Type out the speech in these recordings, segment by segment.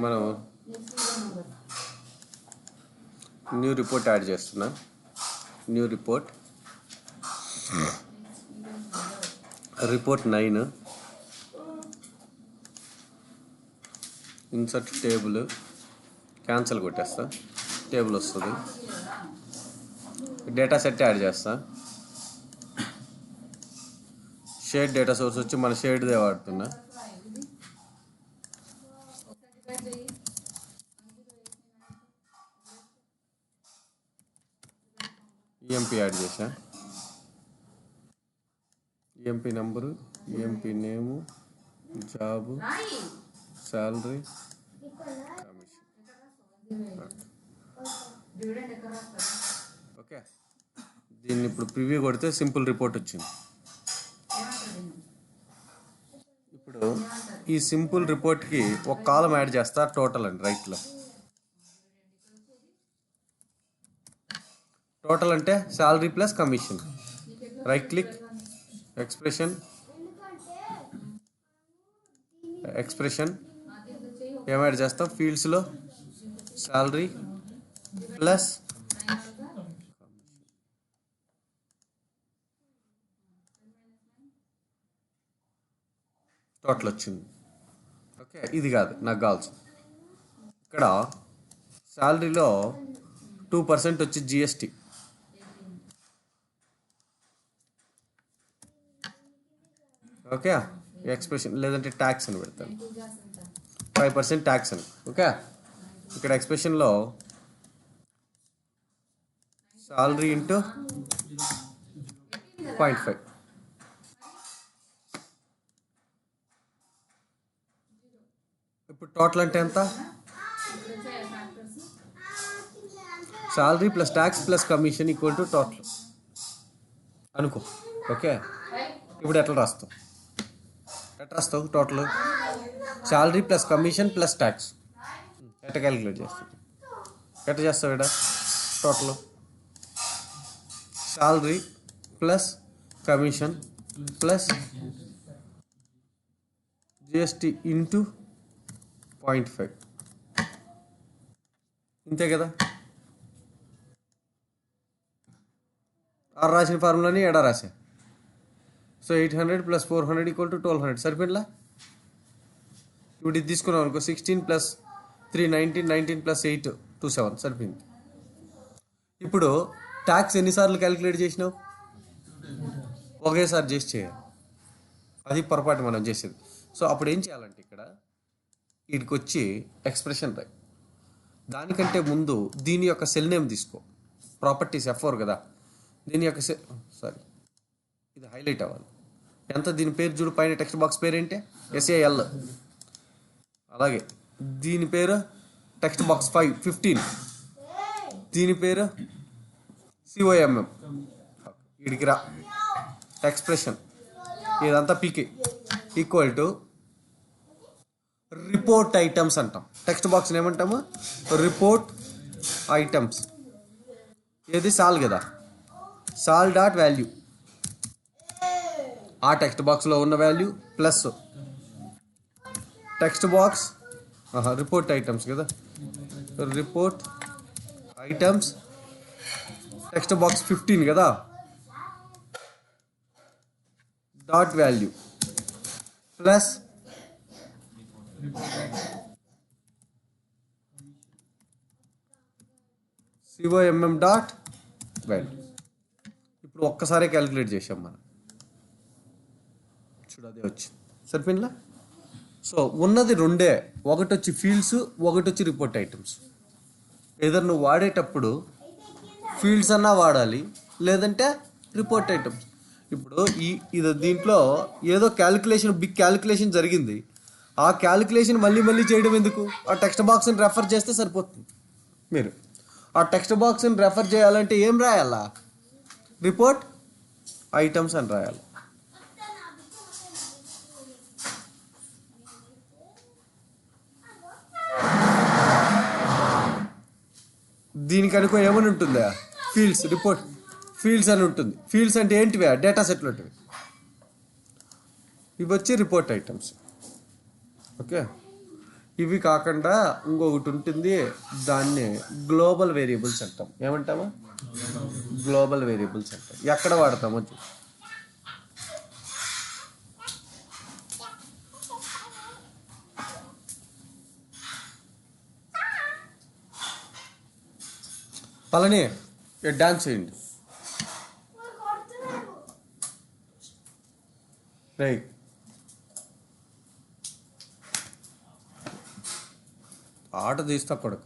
మనం new report add చేస్తున్నా. New report 9 insert table cancel కొట్టేస్తా. టేబుల్ వస్తుంది. డేటా సెట్ యాడ్ చేస్తా. షేడ్ డేటా సోర్స్ వచ్చి మన షేడ్దే వాడుతున్నా. ఈఎంపీ యాడ్ చేసా. EMP number, EMP name, job, salary, okay. దీన్ని ఇప్పుడు ప్రివ్యూ కొడితే సింపుల్ రిపోర్ట్ వచ్చింది. ఇప్పుడు ఈ సింపుల్ రిపోర్ట్కి ఒక కాలం యాడ్ చేస్తా, టోటల్ అండి రైట్లో. టోటల్ అంటే salary plus commission. Right click, expression ఏం యాడ్ చేస్తాం? ఫీల్డ్స్లో శాలరీ ప్లస్ టోటల్ వచ్చింది. ఓకే, ఇది కాదు నాకు కావాల్సింది. ఇక్కడ శాలరీలో 2% వచ్చి జిఎస్టీ, ఓకే. ఎక్స్ప్రెషన్ లేదంటే ట్యాక్స్ అని పెడతాను. 5% ట్యాక్స్ అని, ఓకే. ఇక్కడ ఎక్స్ప్రెషన్లో శాలరీ ఇంటూ 0.5. ఇప్పుడు టోటల్ అంటే ఎంత? Salary plus tax plus commission equal to total అనుకో, ఓకే. ఇప్పుడు ఎట్లా రాస్తావు? Total salary plus commission plus tax ఎట్లా క్యాలిక్యులేట్ చేస్తావు? ఎట్లా చేస్తావు? ఇక్కడ total salary plus commission plus GST into 0.5, ఇంతే కదా. రాసిన ఫార్ములాని ఎడా రాసా. సో 800 + 400 = 1200 సరిపోయిందా? ఇప్పుడు ఇది తీసుకున్నాం అనుకో, 16 + 3 19, 19 + 8 27 సరిపోయింది. ఇప్పుడు ట్యాక్స్ ఎన్నిసార్లు క్యాలిక్యులేట్ చేసినావు? ఒకేసారి చేసి చేయాలి. అది పొరపాటు మనం చేసేది. సో అప్పుడు ఏం చేయాలంటే ఇక్కడ వీటికి వచ్చి ఎక్స్ప్రెషన్ రాయి. దానికంటే ముందు దీని యొక్క సెల్ నేమ్ తీసుకో. ప్రాపర్టీస్ F4 కదా, దీని యొక్క ఇది హైలైట్ అవ్వాలి. ఎంత దీని పేరు చూడు, పైన టెక్స్ట్ బాక్స్ పేరు ఏంటి? SAL. అలాగే దీని పేరు టెక్స్ట్ బాక్స్ 15, దీని పేరు COMM. వీడికి రా ఎక్స్ప్రెషన్, ఇదంతా పీకే ఈక్వల్ టు రిపోర్ట్ ఐటమ్స్ అంటాం. టెక్స్ట్ బాక్స్ని ఏమంటాము? Report items. ఏది? సాల్ కదా, సాల్ డాట్ వాల్యూ, ఆ టెక్స్ట్ బాక్స్లో ఉన్న value plus text box report items కదా, రిపోర్ట్ ఐటమ్స్ టెక్స్ట్ బాక్స్ 15 కదా, dot value plus COMM dot value. ఇప్పుడు ఒక్కసారి క్యాలిక్యులేట్ చేసాం మనం, చూడు అదే వచ్చింది. సరిపోయిందా? సో ఉన్నది రెండే, ఒకటి వచ్చి ఫీల్డ్స్, ఒకటి వచ్చి రిపోర్ట్ ఐటమ్స్. ఏదైనా నువ్వు వాడేటప్పుడు ఫీల్డ్స్ అన్నా వాడాలి, లేదంటే రిపోర్ట్ ఐటమ్స్. ఇప్పుడు ఇది దీంట్లో ఏదో క్యాలిక్యులేషన్, బిగ్ క్యాలిక్యులేషన్ జరిగింది. ఆ క్యాలిక్యులేషన్ మళ్ళీ చేయడం ఎందుకు? ఆ టెక్స్ట్ బాక్స్ని రెఫర్ చేస్తే సరిపోతుంది. మీరు ఆ టెక్స్ట్ బాక్స్ని రెఫర్ చేయాలంటే ఏం రాయాలా? రిపోర్ట్ ఐటమ్స్ అని రాయాలి. దీనికి అనుకో ఏమని ఉంటుందా? ఫీల్డ్స్, రిపోర్ట్ ఫీల్డ్స్ అని ఉంటుంది. ఫీల్డ్స్ అంటే ఏంటివి? డేటా సెట్లు ఉంటివి. ఇవి వచ్చి రిపోర్ట్ ఐటమ్స్. ఓకే, ఇవి కాకుండా ఇంకొకటి ఉంటుంది, దాన్ని గ్లోబల్ వేరియబుల్స్ అంటాం. ఏమంటామా? గ్లోబల్ వేరియబుల్స్ అంటాం. ఎక్కడ వాడతామో పళని డాన్స్ చేయండి. రైట్, ఆట తీస్తా కొడక.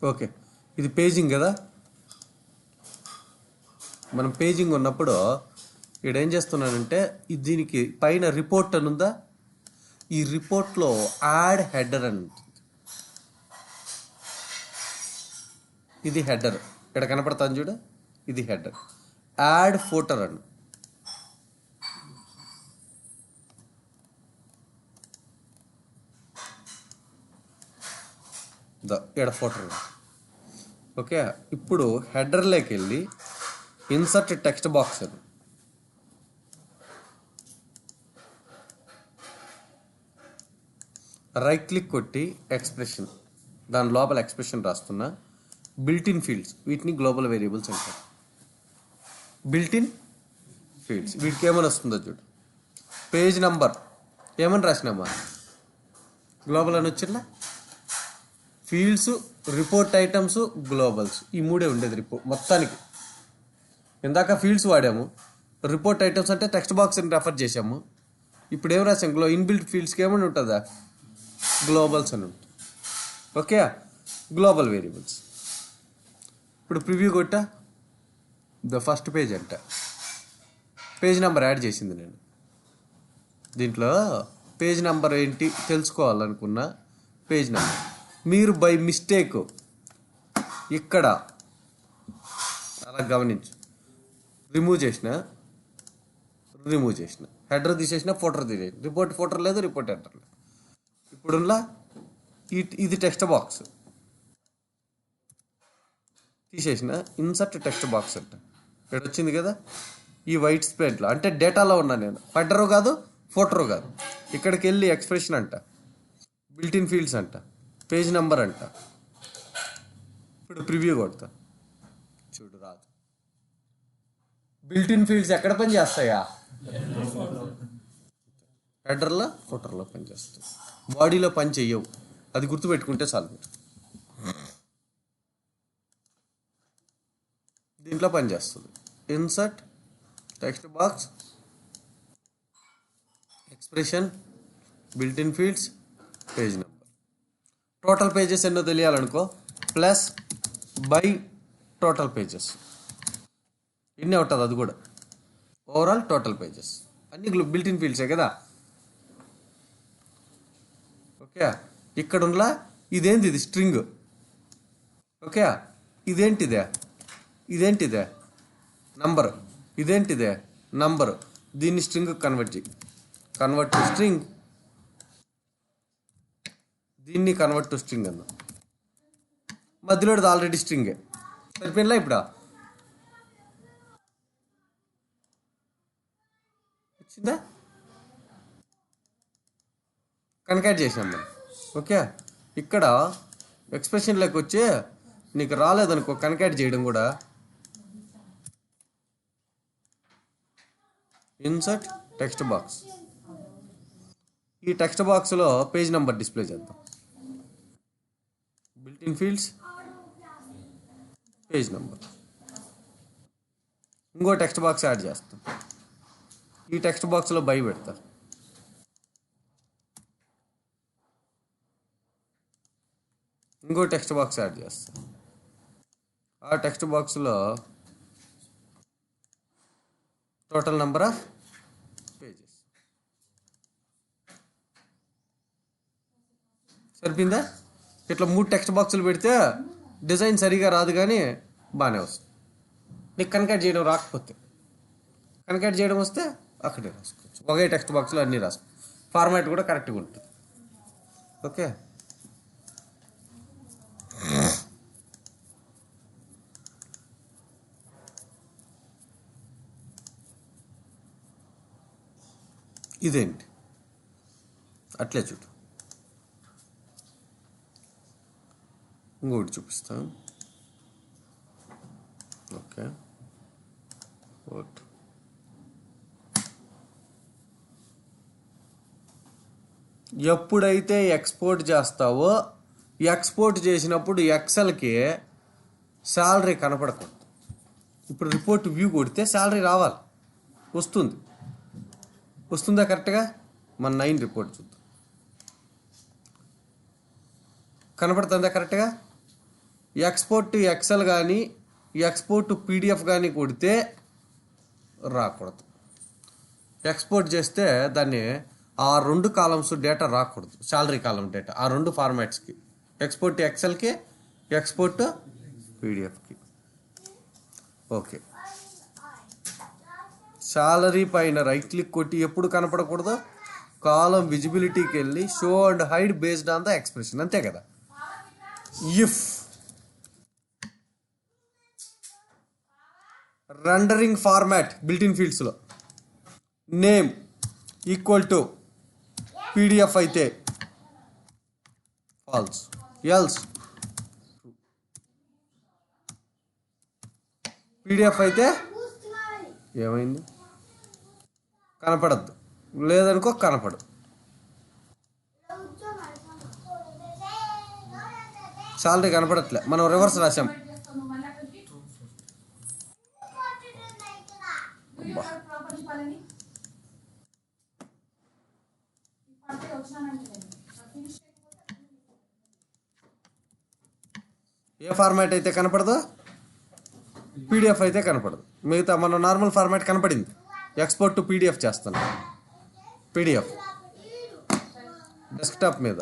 ఓకే, ఇది పేజింగ్ కదా. మనం పేజింగ్ ఉన్నప్పుడు ఇక్కడ ఏం చేస్తున్నానంటే, దీనికి పైన రిపోర్ట్ అని ఉందా, ఈ రిపోర్ట్లో యాడ్ హెడర్ అని ఉంటుంది. ఇది హెడర్, ఇక్కడ కనపడతాను చూడు, ఇది హెడర్. యాడ్ ఫోటర్ అని, ఇక్కడ ఫోటర్. ఓకే, ఇప్పుడు హెడర్లోకి వెళ్ళి ఇన్సర్ట్ టెక్స్ట్ బాక్స్ అని, రైట్ క్లిక్ కొట్టి ఎక్స్ప్రెషన్, దాని లోపల ఎక్స్ప్రెషన్ రాస్తున్నా. బిల్ట్-ఇన్ ఫీల్డ్స్, వీటిని గ్లోబల్ వేరియబుల్స్ అంటారు. బిల్ట్-ఇన్ ఫీల్డ్స్, వీటికి ఏమని వస్తుందో చూడు. పేజ్ నంబర్ ఏమని రాసినామా, గ్లోబల్ అని వచ్చిందా. ఫీల్డ్స్, రిపోర్ట్ ఐటమ్స్, గ్లోబల్స్, ఈ మూడే ఉండేది రిపోర్ట్ మొత్తానికి. ఇందాక ఫీల్డ్స్ వాడాము, రిపోర్ట్ ఐటమ్స్ అంటే టెక్స్ట్ బాక్స్ అని రెఫర్ చేసాము. ఇప్పుడు ఏం రాసాం, ఇన్బిల్ట్ ఫీల్డ్స్కి ఏమని ఉంటుందా, గ్లోబల్స్ అని ఉంటుంది. Okay, global variables. ఇప్పుడు ప్రివ్యూ కొట్టా, ద ఫస్ట్ పేజ్ అంట, పేజ్ నెంబర్ యాడ్ చేసింది నేను. దీంట్లో పేజ్ నెంబర్ ఏంటి తెలుసుకోవాలనుకున్న పేజ్ నెంబర్, మీరు బై మిస్టేక్ ఇక్కడ అలా గమనించు, రిమూవ్ చేసిన హెడర్ తీసేసిన, ఫోటర్ తీసేసిన, రిపోర్ట్ ఫోటర్ లేదు, రిపోర్ట్ హెడర్ లేదు. ఇప్పుడులా ఇది టెక్స్ట్ బాక్స్ తీసేసిన, ఇన్సర్ట్ టెక్స్ట్ బాక్స్ అంట, ఇక్కడ వచ్చింది కదా. ఈ వైట్ స్పేస్లో అంటే డేటాలో ఉన్నా నేను, హెడరు కాదు, ఫోటరు కాదు. ఇక్కడికి వెళ్ళి ఎక్స్ప్రెషన్ అంట, బిల్ట్-ఇన్ ఫీల్డ్స్ అంట, పేజ్ నెంబర్ అంట. ఇప్పుడు ప్రివ్యూ కొడతా చూడు, రాదు. బిల్ట్-ఇన్ ఫీల్డ్స్ ఎక్కడ పని చేస్తాయా, హెడర్లో ఫోటర్లో పని చేస్తాయి, బాడీలో పని చెయ్యవు. అది గుర్తుపెట్టుకుంటే చాలు. దీంట్లో పని చేస్తుంది. Insert text box, expression, built-in fields, page number. Total pages ఎన్నో తెలియాలనుకో, ప్లస్ బై టోటల్ పేజెస్ ఇన్నే ఉంటుంది. అది కూడా ఓవరాల్ టోటల్ పేజెస్ అన్ని బిల్ట్-ఇన్ ఫీల్డ్సే కదా. ఓకే, ఇక్కడ ఉండలా ఇదేంటి, ఇది స్ట్రింగ్. ఓకే, ఇదేంటిదే నంబర్, ఇదేంటిదే నంబర్. దీన్ని స్ట్రింగ్ కన్వర్ట్ టు స్ట్రింగ్, దీన్ని కన్వర్ట్ టు స్ట్రింగ్ అన్నా. మధ్యలో ఆల్రెడీ స్ట్రింగే, సరిపోయిందా? ఇప్పుడు వచ్చిందా, కన్కాట్ చేసాం మనం. ఓకే, ఇక్కడ ఎక్స్ప్రెషన్లోకి వచ్చి నీకు రాలేదనుకో, కన్కాట్ చేయడం కూడా. ఇన్సర్ట్ టెక్స్ట్ బాక్స్, ఈ టెక్స్ట్ బాక్స్లో పేజ్ నెంబర్ డిస్ప్లే చేద్దాం. Built-in fields, page number. ఇంకో టెక్స్ట్ బాక్స్ యాడ్ చేస్తాం. ఈ టెక్స్ట్ బాక్స్లో బై పెడతా. ఇంకో టెక్స్ట్ బాక్స్ యాడ్ చేస్తా. ఆ టెక్స్ట్ బాక్స్లో టోటల్ నెంబర్ ఆఫ్ పేజెస్. సరిపోయిందా? ఇట్లా 3 టెక్స్ట్ బాక్సులు పెడితే డిజైన్ సరిగా రాదు, కానీ బాగానే వస్తుంది. నీకు కన్కాట్ చేయడం రాకపోతే, కన్కాట్ చేయడం వస్తే అక్కడే రాసుకోవచ్చు. ఒకే టెక్స్ట్ బాక్స్లో అన్నీ రాసుకో, ఫార్మాట్ కూడా కరెక్ట్గా ఉంటుంది. ఓకే, ఇదేంటి అట్లే చూడు, ఇంకోటి చూపిస్తాను. ఓకే, ఓట్ ఎప్పుడైతే ఎక్స్పోర్ట్ చేస్తావో ఎక్స్పోర్ట్ చేసినప్పుడు ఎక్సెల్కి శాలరీ కనపడకూడదు. ఇప్పుడు రిపోర్ట్ వ్యూ కొడితే శాలరీ రావాలి, వస్తుందా కరెక్ట్గా? మన 9 రిపోర్ట్ చూద్దాం, కనపడుతుందా కరెక్ట్గా? ఎక్స్పోర్ట్ టు ఎక్సెల్ కానీ ఎక్స్పోర్ట్ టు పీడిఎఫ్ కానీ కొడితే రాకూడదు. ఎక్స్పోర్ట్ చేస్తే దాన్ని ఆ 2 కాలమ్స్ డేటా రాకూడదు, శాలరీ కాలం డేటా ఆ 2 ఫార్మాట్స్కి, ఎక్స్పోర్ట్ టు ఎక్సెల్కి, ఎక్స్పోర్ట్ టు పీడిఎఫ్కి. ఓకే, శాలరీ పైన రైట్ క్లిక్ కొట్టి ఎప్పుడు కనపడకూడదు? కాలం విజిబిలిటీకి వెళ్ళి show and hide based on the expression, అంతే కదా. ఇఫ్ రెండరింగ్ ఫార్మాట్ బిల్ట్-ఇన్ ఫీల్డ్స్లో నేమ్ ఈక్వల్ టు పీడిఎఫ్ అయితే ఫాల్స్, ఎల్స్ పీడిఎఫ్ అయితే ఏమైంది? కనపడద్దు, లేదనుకో కనపడదు. శాలరీ కనపడట్లే, మనం రివర్స్ రాసాం. ఏ ఫార్మాట్ అయితే కనపడదో పీడిఎఫ్ అయితే కనపడదు. మిగతా మన నార్మల్ ఫార్మాట్ కనపడింది. ఎక్స్పోర్ట్ టు పీడిఎఫ్ చేస్తాను, పీడిఎఫ్ డెస్క్టాప్ మీద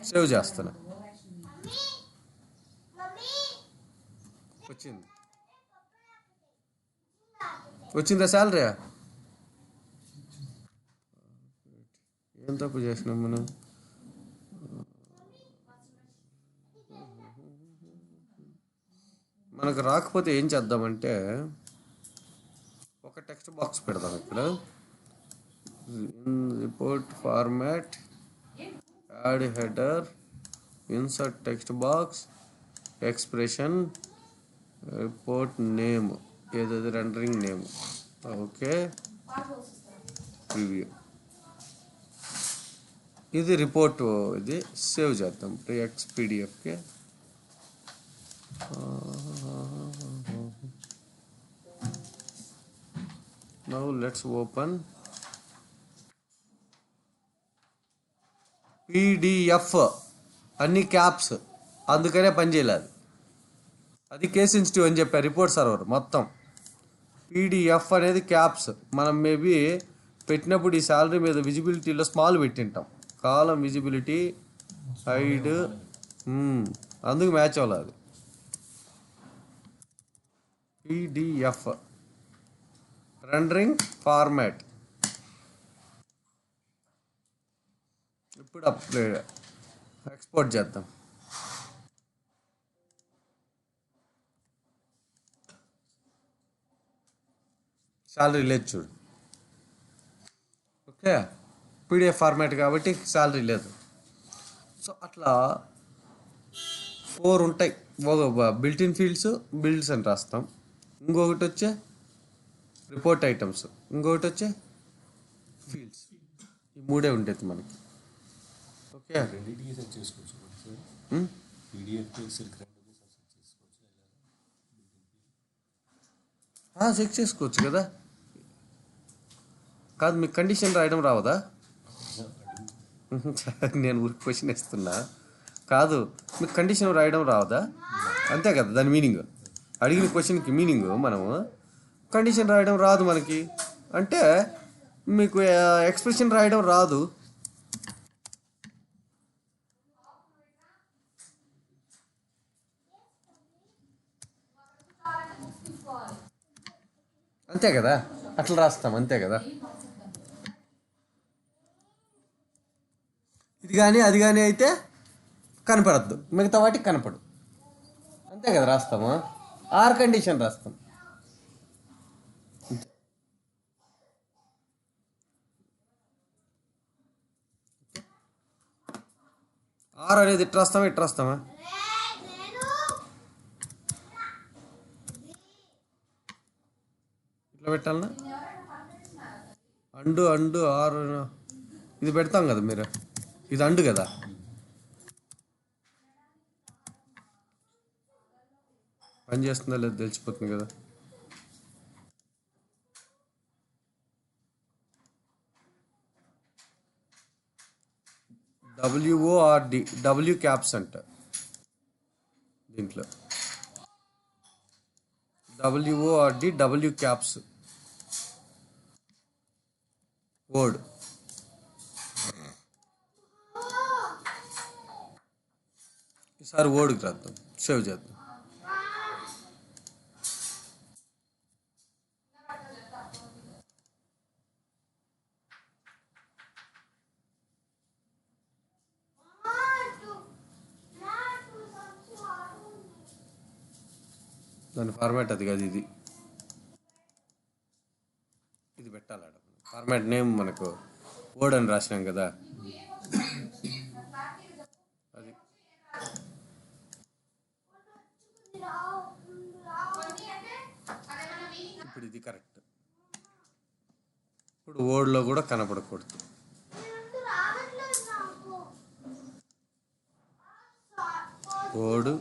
సేవ్ చేస్తాను. వచ్చిందా శాలరీ? ఏం తప్పు చేసినాం మనం? మనకు రాకపోతే ఏం చేద్దామంటే ఒక టెక్స్ట్ బాక్స్ పెడదాం ఇక్కడ. Report format, add header, insert text box, expression, report name, ఏదది రెండరింగ్ నేమ్. Okay, preview. ఇది రిపోర్ట్, ఇది సేవ్ చేద్దాం ఎక్స్పీడిఎఫ్కి. Now let's open PDF. అన్ని క్యాప్స్, అందుకనే పని చేయలేదు. అది కేస్ సెన్సిటివ్ అని చెప్పారు రిపోర్ట్ సర్వర్ మొత్తం. PDF అనేది క్యాప్స్. మనం మేబీ పెట్టినప్పుడు ఈ శాలరీ మీద విజిబిలిటీలో స్మాల్ పెట్టింటాం. కాలం విజిబిలిటీ హైడ్, అందుకు మ్యాచ్ అవ్వలేదు. PDF rendering format. ఇప్పుడు అప్లోడ్ ఎక్స్పోర్ట్ చేద్దాం. శాలరీ లేదు చూడు. ఓకే, PDF ఫార్మాట్ కాబట్టి శాలరీ లేదు. సో అట్లా 4 ఉంటాయి. బిల్ట్-ఇన్ ఫీల్డ్స్, బిల్డ్స్ అని రాస్తాం. ఇంకొకటి వచ్చే రిపోర్ట్ ఐటమ్స్, ఇంకొకటి వచ్చే ఫీల్డ్స్. ఈ 3 ఉండేది మనకి. ఓకే, చెక్ చేసుకోవచ్చు కదా. కాదు, మీకు కండిషన్ రాయడం రావదా? నేను ఊరికి క్వశ్చన్ ఇస్తున్నా. కాదు, మీకు కండిషన్ రాయడం రావదా? అంతే కదా దాని మీనింగ్. అడిగిన క్వశ్చన్కి మీనింగ్ మనము కండిషన్ రాయడం రాదు మనకి అంటే మీకు ఎక్స్ప్రెషన్ రాయడం రాదు. అంతే కదా, అట్లా రాస్తాం, అంతే కదా. ఇది కానీ అది కానీ అయితే కనపడద్దు, మిగతా వాటికి కనపడు. అంతే కదా రాస్తాము. ఆర్ కండిషన్ రాస్తాం. ఆర్ అనేది ఇట్లా రాస్తామా ఇట్లా రాస్తామా? ఇట్లా పెట్టాలనా? అండు అండు ఆరు ఇది పెడతాం కదా మీరు, ఇది అండు కదా. పని చేస్తుందా లేదు తెలిసిపోతుంది కదా. WORD డబ్ల్యూ క్యాప్స్ అంట దీంట్లో. WORD W caps word. ఈసారి వర్డ్కి రాద్దాం, సేవ్ చేద్దాం. దాని ఫార్మాట్ అది కాదు, ఇది ఇది పెట్టాలి. ఫార్మాట్ నేమ్ మనకు వర్డ్ అని రాసినాం కదా, అది. ఇప్పుడు ఇది కరెక్ట్. ఇప్పుడు వర్డ్లో కూడా కనపడకూడదు. వర్డ్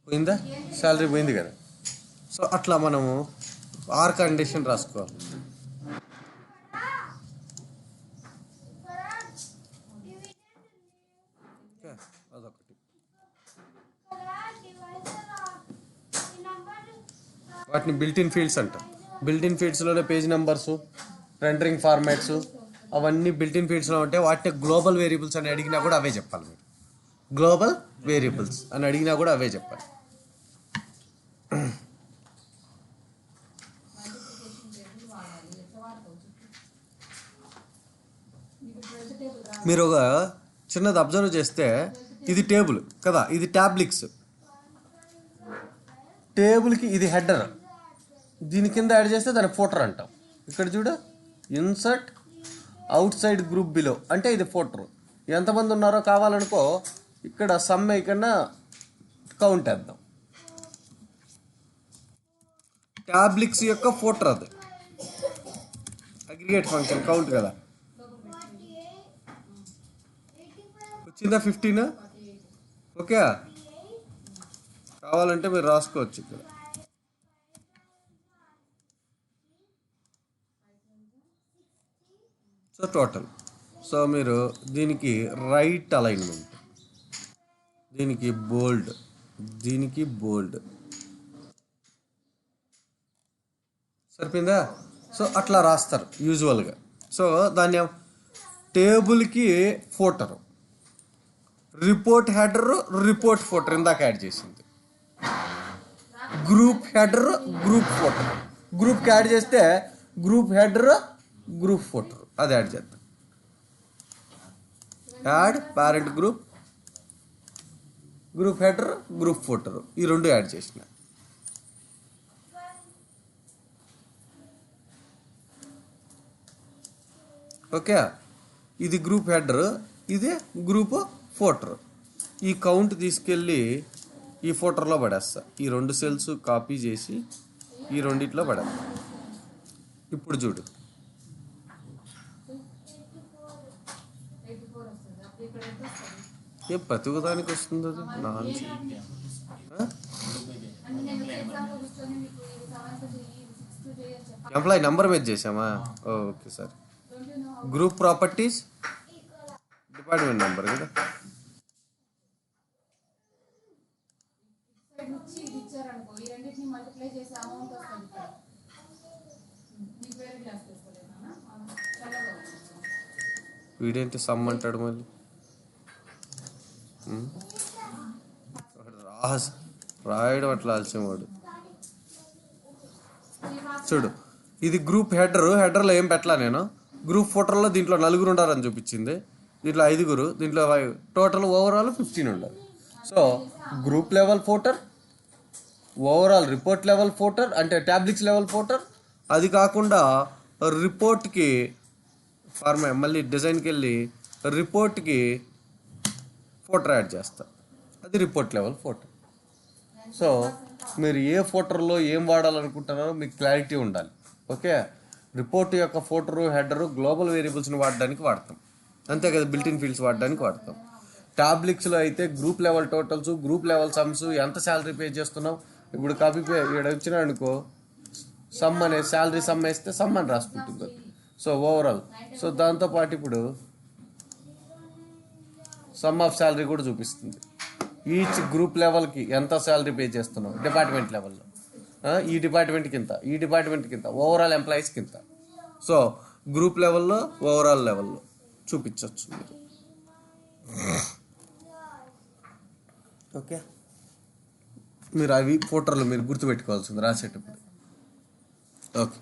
పోయిందా? శాలరీ పోయింది కదా. సో అట్లా మనము ఆర్ కండిషన్ రాసుకోవాలి. అదొకటి. వాటిని బిల్ట్-ఇన్ ఫీల్డ్స్ అంటాం. బిల్ట్-ఇన్ ఫీల్డ్స్లోనే పేజ్ నెంబర్స్, రెండరింగ్ ఫార్మాట్స్ అవన్నీ బిల్ట్-ఇన్ ఫీల్డ్స్లో ఉంటాయి. వాటిని గ్లోబల్ వేరియబుల్స్ అని అడిగినా కూడా అవే చెప్పాలి మీరు. గ్లోబల్ వేరియబుల్స్ అని అడిగినా కూడా అవే చెప్పాలి. మీరు ఒక చిన్నది అబ్జర్వ్ చేస్తే ఇది టేబుల్ కదా, ఇది ట్యాబ్లిక్స్. టేబుల్కి ఇది హెడర్, దీని కింద యాడ్ చేస్తే దాన్ని ఫోటర్ అంటాం. ఇక్కడ చూడ insert out side group below అంటే ఇది ఫోటర్. ఎంతమంది ఉన్నారో కావాలనుకో ఇక్కడ సమ్ కన్నా కౌంట్ వేద్దాం. ట్యాబ్లిక్స్ యొక్క ఫోటర్ అది అగ్రిగేట్ ఫంక్షన్ కౌంట్ కదా. వచ్చిందా 15? ఓకే, కావాలంటే మీరు రాసుకోవచ్చు ఇక్కడ. So total. సో మీరు దీనికి రైట్ అలైన్మెంట్, దీనికి బోల్డ్, దీనికి బోల్డ్, సరిపోయిందా? సో అట్లా రాస్తారు యూజువల్గా. సో దాన్ని టేబుల్కి footer, report header, report footer ఇందాక యాడ్ చేసింది. Group header, group footer. గ్రూప్కి యాడ్ చేస్తే గ్రూప్ హెడర్, గ్రూప్ ఫోటర్ అది యాడ్ చేద్దాం. Add parent group, group header, group footer, ఈ రెండు యాడ్ చేసిన. ఓకే, ఇది గ్రూప్ హెడర్, ఇది గ్రూప్ ఫోటర్. ఈ కౌంట్ తీసుకెళ్ళి ఈ ఫోటర్లో పడేస్తా. ఈ రెండు సెల్స్ కాపీ చేసి ఈ రెండిట్లో పడేస్తా. ఇప్పుడు చూడు, ఏ ప్రతి ఒక్కదానికి వస్తుంది అది నాన్స్. ఎంప్లాయీ నెంబర్ మీద చేసామా? Okay sir. Group properties department number కదా. వీడేంటి సమ్ అంటాడు మళ్ళీ. రాయడం అట్లా ఆల్చేవాడు. చూడు, ఇది గ్రూప్ హెడర్. హెడర్లో ఏం పెట్టలా నేను. గ్రూప్ ఫోటోలో దీంట్లో 4 ఉండాలని చూపించింది, దీంట్లో 5, దీంట్లో 5, టోటల్ ఓవరాల్ 15 ఉండాలి. So group level footer, overall report level footer అంటే టాబ్లిక్స్ లెవెల్ ఫోటర్, అది కాకుండా రిపోర్ట్కి మళ్ళీ డిజైన్కి వెళ్ళి రిపోర్ట్కి ఫోటర్ యాడ్ చేస్తా, అది రిపోర్ట్ లెవెల్ ఫోటర్. సో మీరు ఏ ఫోటర్లో ఏం వాడాలనుకుంటున్నారో మీకు క్లారిటీ ఉండాలి. ఓకే, రిపోర్ట్ యొక్క ఫోటరు హెడరు గ్లోబల్ వేరియబుల్స్ని వాడడానికి వాడతాం, అంతే కదా, బిల్టిన్ ఫీల్డ్స్ వాడడానికి వాడతాం. టాబ్లిక్స్లో అయితే group level totals, group level sums, ఎంత శాలరీ పే చేస్తున్నాం, ఇప్పుడు కాపీ పే ఇక్కడ వచ్చినా అనుకో సమ్ అనే శాలరీ సమ్ వేస్తే సమ్ అని రాసుకుంటుంది. సో ఓవరాల్, సో దాంతోపాటు ఇప్పుడు సమ్ ఆఫ్ శాలరీ కూడా చూపిస్తుంది. ఈచ్ గ్రూప్ లెవెల్కి ఎంత శాలరీ పే చేస్తున్నాం, డిపార్ట్మెంట్ లెవెల్లో ఈ డిపార్ట్మెంట్కి ఇంత, ఈ డిపార్ట్మెంట్కి ఇంత, ఓవరాల్ ఎంప్లాయీస్కి ఇంత. సో గ్రూప్ లెవెల్లో ఓవరాల్ లెవెల్లో చూపించవచ్చు మీరు. ఓకే, మీరు అవి ఫోటోలు మీరు గుర్తుపెట్టుకోవాల్సింది రాసేటప్పుడు. ఓకే,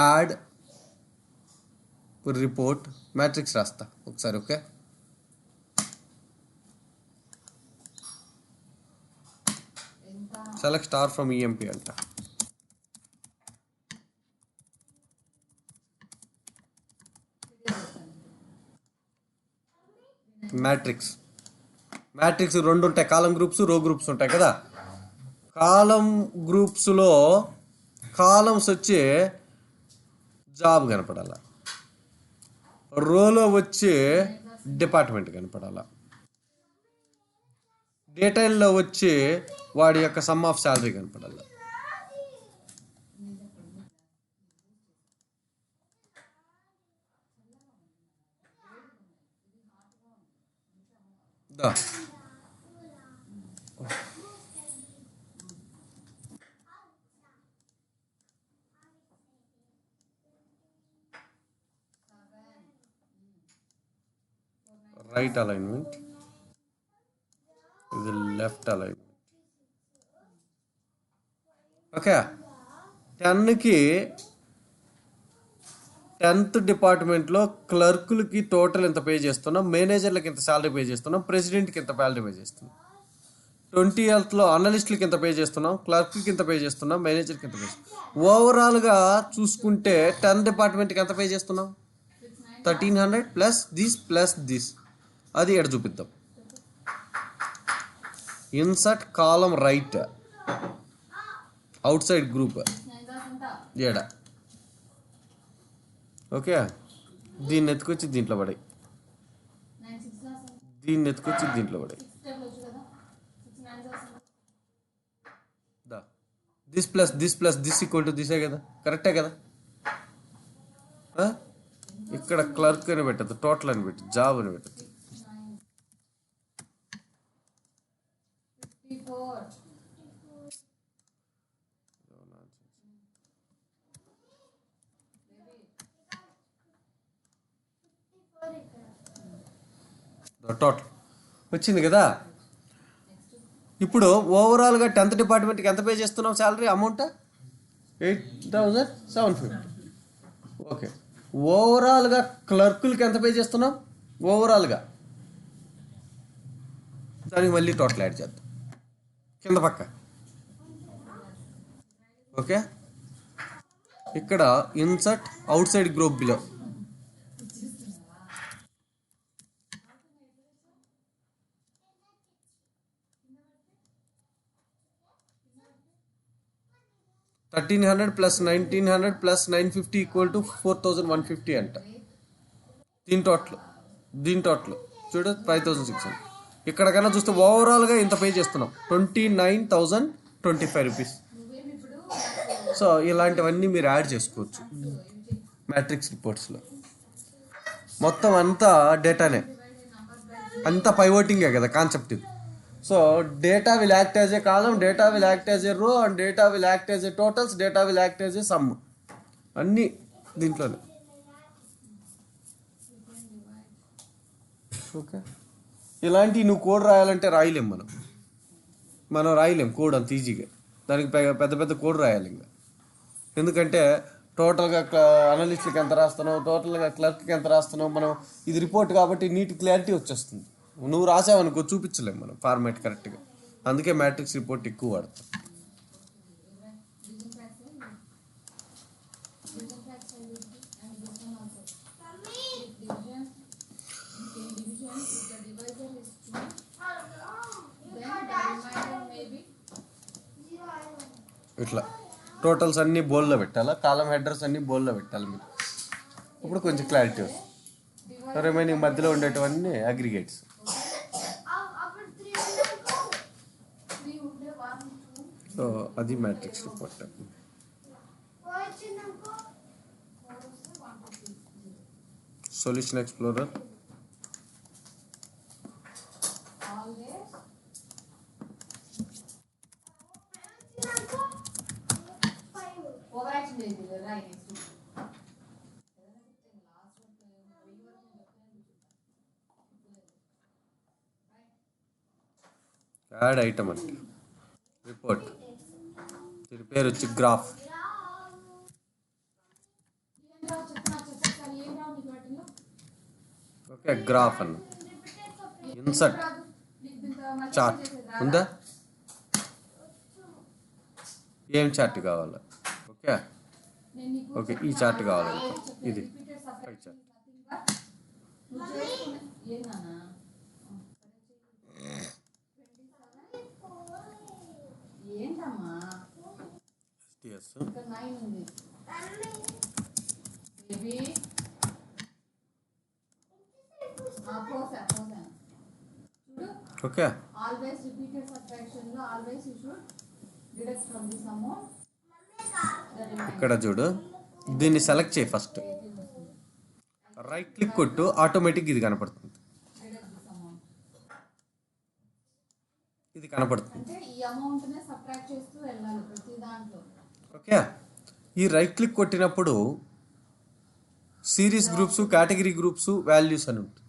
యాడ్ రిపోర్ట్ మ్యాట్రిక్స్ రాస్తా ఒకసారి. Okay, select star from EMP అంట. మ్యాట్రిక్స్ రెండు ఉంటాయి, కాలం గ్రూప్స్, రో గ్రూప్స్ ఉంటాయి కదా. కాలం గ్రూప్స్లో కాలమ్స్ వచ్చి జాబ్ కనపడాల, రోలో వచ్చి డిపార్ట్మెంట్ కనపడాల, డీటెయిల్లో వచ్చి వాడి యొక్క సమ్ ఆఫ్ శాలరీ కనపడాల. రైట్ అలైన్మెంట్, ఇది లెఫ్ట్ అలైన్మెంట్. ఓకే, 10కి 10th డిపార్ట్మెంట్లో క్లర్కులకి టోటల్ ఎంత పే చేస్తున్నాం, మేనేజర్లకి ఎంత శాలరీ పే చేస్తున్నాం, ప్రెసిడెంట్కి ఎంత శాలరీ పే చేస్తున్నాం. 20th అనలిస్టులకి ఎంత పే చేస్తున్నాం, క్లర్క్కి ఎంత పే చేస్తున్నాం, మేనేజర్కి ఎంత పే చేస్తున్నాం. ఓవరాల్గా చూసుకుంటే 10 డిపార్ట్మెంట్కి ఎంత పే చేస్తున్నాం, 1300 ప్లస్ దిస్, అది ఎక్కడ చూపిద్దాం. ఇన్సర్ట్ కాలం రైట్ అవుట్ సైడ్ గ్రూప్ ఏడ. ఓకే, దీన్ని ఎత్తుకొచ్చి దీంట్లో పడాయి, దీన్ని ఎత్తుకొచ్చి దీంట్లో పడాయి. దిస్ ఈక్వల్ టు దిసే కదా, కరెక్టే కదా. ఇక్కడ క్లర్క్ అని పెట్టద్దు, టోటల్ అని పెట్టు, జాబ్ అని పెట్టద్దు. టోటల్ వచ్చింది కదా. ఇప్పుడు ఓవరాల్గా 10th డిపార్ట్మెంట్కి ఎంత పే చేస్తున్నాం శాలరీ అమౌంట్, 8750. ఓకే, ఓవరాల్గా క్లర్కులకి ఎంత పే చేస్తున్నాం, ఓవరాల్గా దానికి మళ్ళీ టోటల్ యాడ్ చేద్దాం కింద పక్క. ఓకే, ఇక్కడ insert out side group below, $1300 plus 1900 plus 950 equal to 4150 అంట. దీని టోటల్ చూడ 5600. ఇక్కడ కన్నా చూస్తే ఓవరాల్గా ఇంత పే చేస్తున్నాం, 29,025 రూపీస్. సో ఇలాంటివన్నీ మీరు యాడ్ చేసుకోవచ్చు మ్యాట్రిక్స్ రిపోర్ట్స్లో. మొత్తం అంతా డేటానే, అంతా పైవోటింగే కదా కాన్సెప్ట్ ఇది. So data will act as a column, data will act as a row, and data will act as a totals, data will act as a sum, అన్నీ దీంట్లోనే. ఓకే, ఇలాంటి నువ్వు కోడ్ రాయాలంటే రాయలేం, మనం రాయలేం కోడ్ అంత ఈజీగా. దానికి పెద్ద పెద్ద కోడ్ రాయాలి ఇంకా, ఎందుకంటే టోటల్గా అనలిస్ట్కి ఎంత రాస్తున్నావు, టోటల్గా క్లర్క్కి ఎంత రాస్తున్నావు, మనం ఇది రిపోర్ట్ కాబట్టి నీట్ క్లారిటీ వచ్చేస్తుంది. నువ్వు రాసావనుకో చూపించలేము మనం ఫార్మాట్ కరెక్ట్గా, అందుకే మ్యాట్రిక్స్ రిపోర్ట్ ఎక్కువ వాడతాం. ఇట్లా టోటల్స్ అన్నీ బోల్లో పెట్టాలా, కాలం హెడర్స్ అన్నీ బోల్లో పెట్టాలి మీరు. ఇప్పుడు కొంచెం క్లారిటీ వస్తుంది. రిమైనింగ్ మధ్యలో ఉండేటివన్నీ అగ్రిగేట్స్. సో అది matrix report. Solution explorer, add item అంటే రిపోర్ట్, దీని పేరు వచ్చి గ్రాఫ్. ఓకే, గ్రాఫ్ అన్న ఇన్సర్ట్ చార్ట్ ఉందా, ఏం చార్ట్ కావాలా? ఓకే ఓకే, ఈ చార్ట్ కావాలి, ఇది చార్ట్. ఓకే, ఇక్కడ చూడు, దీన్ని సెలెక్ట్ చేయి ఫస్ట్, రైట్ క్లిక్ కొట్టు, ఆటోమేటిక్ ఇది కనపడుతుంది, ఇది కనపడుతుంది. ఓకే, ఈ రైట్ క్లిక్ కొట్టినప్పుడు series groups, category groups, values అని ఉంటుంది.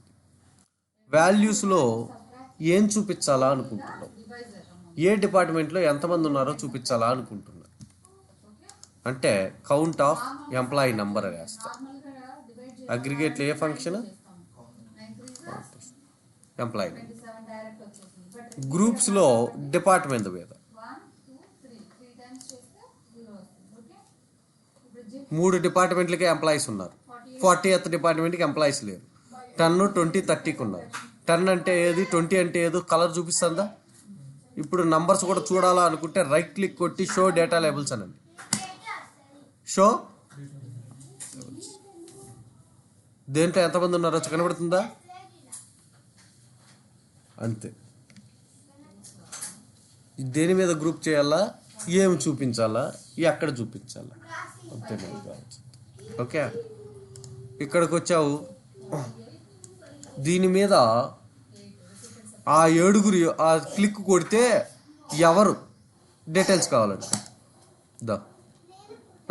వాల్యూస్లో ఏం చూపించాలా అనుకుంటున్నాం, ఏ డిపార్ట్మెంట్లో ఎంతమంది ఉన్నారో చూపించాలా అనుకుంటున్నా అంటే కౌంట్ ఆఫ్ ఎంప్లాయీ నెంబర్ అని వేస్తా. అగ్రిగేట్లో ఏ ఫంక్షన్, ఎంప్లాయీ. గ్రూప్స్లో డిపార్ట్మెంట్ మీద 3 డిపార్ట్మెంట్లకి ఎంప్లాయీస్ ఉన్నారు, 40th డిపార్ట్మెంట్కి ఎంప్లాయీస్ లేరు. 10, 20, 30కి ఉన్నారు. 10 అంటే ఏది, 20 అంటే ఏదో కలర్ చూపిస్తుందా? ఇప్పుడు నంబర్స్ కూడా చూడాలా అనుకుంటే రైట్ క్లిక్ కొట్టి షో డేటా లేబుల్స్ అనండి. షో దేంట్లో ఎంతమంది ఉన్నారో కనబడుతుందా? అంతే. దేని మీద గ్రూప్ చేయాలా, ఏమి చూపించాలా, ఎక్కడ చూపించాలా, అంతే మనకు కావచ్చు. ఓకే, ఇక్కడికి వచ్చావు, దీని మీద ఆ 7 ఆ క్లిక్ కొడితే ఎవరు డీటెయిల్స్ కావాలండి. దా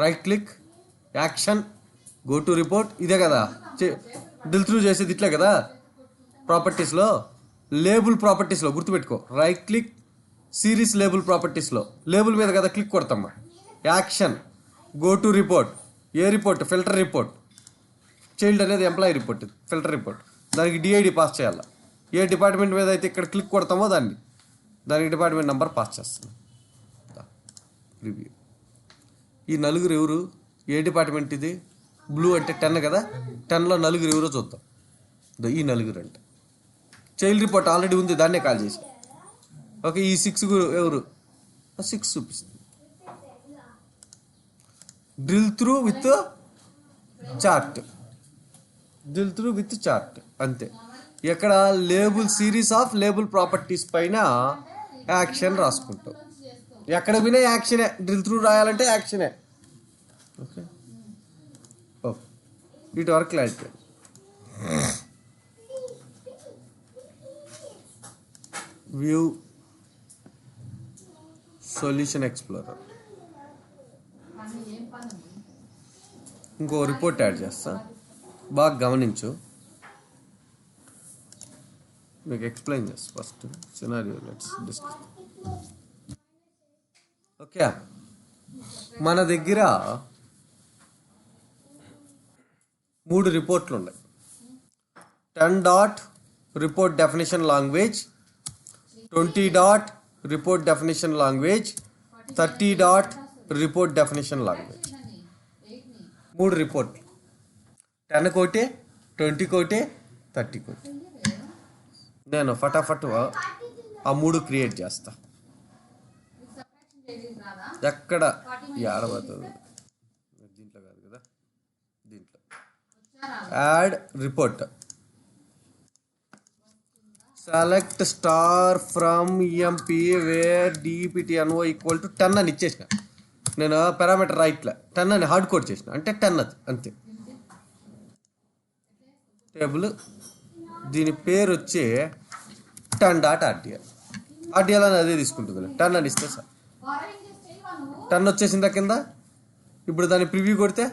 right click, action, go to report, ఇదే కదా డ్రిల్ త్రూ చేసేది, ఇట్లే కదా. ప్రాపర్టీస్లో లేబుల్, ప్రాపర్టీస్లో గుర్తుపెట్టుకో, రైట్ క్లిక్, సిరీస్ లేబుల్ ప్రాపర్టీస్లో లేబుల్ మీద కదా క్లిక్ కొడతామా. యాక్షన్, గో టు రిపోర్ట్, ఏ రిపోర్ట్, ఫిల్టర్ రిపోర్ట్. చైల్డ్ అనేది ఎంప్లాయీ రిపోర్ట్, ఫిల్టర్ రిపోర్ట్, దానికి డిఐడి పాస్ చేయాలి. ఏ డిపార్ట్మెంట్ మీద అయితే ఇక్కడ క్లిక్ కొడతామో దానికి డిపార్ట్మెంట్ నెంబర్ పాస్ చేస్తాం. రివ్యూ, ఈ 4 ఎవరు, ఏ డిపార్ట్మెంట్ ఇది, బ్లూ అంటే 10 కదా, 10లో 4 ఎవరో చూద్దాం. ఈ 4 అంటే చైల్డ్ రిపోర్ట్ ఆల్రెడీ ఉంది, దాన్నే కాల్ చేసి. ఓకే, ఈ 6 ఎవరు, 6 చూపిస్తుంది. Drill through with chart, drill through with chart, అంతే. ఎక్కడ label, series off label properties పైన యాక్షన్ రాసుకుంటాం. ఎక్కడ వినే యాక్షనే, డ్రిల్ త్రూ రాయాలంటే యాక్షనే. ఓకే, వీటి వరకు క్లారిటీ. వ్యూ సొల్యూషన్ ఎక్స్ప్లోరర్, ఇంకో రిపోర్ట్ యాడ్ చేస్తా, బాగా గమనించు, మీకు ఎక్స్ప్లెయిన్ చేస్తా. First scenario let's discuss. Okay, మన దగ్గర 3 రిపోర్ట్లు ఉన్నాయి. 10 report definition language, 20 dot report definition language, 30 dot report definition language. 3 report, 10 కోటే, 20 కోటే, 30 కోటే. నేను ఫటాఫట్ ఆ 3 క్రియేట్ చేస్తా. ఎక్కడ ఆడబోతుంది దీంట్లో కాదు కదా, దీంట్లో add report, select star from EMP where DPTNO equal to 10 అని ఇచ్చేసిన. నేను పారామీటర్ రైట్లో 10 అని హార్డ్ కోడ్ చేసిన, అంటే 10 అది అంతే. టేబుల్ దీని పేరు వచ్చి 10 డాట్ ఆర్డిఎల్. ఆర్డిఎల్ అని అదే తీసుకుంటుంది. 10 అని ఇస్తే సార్ 10 వచ్చేసిందా కింద. ఇప్పుడు దాన్ని ప్రివ్యూ కొడితే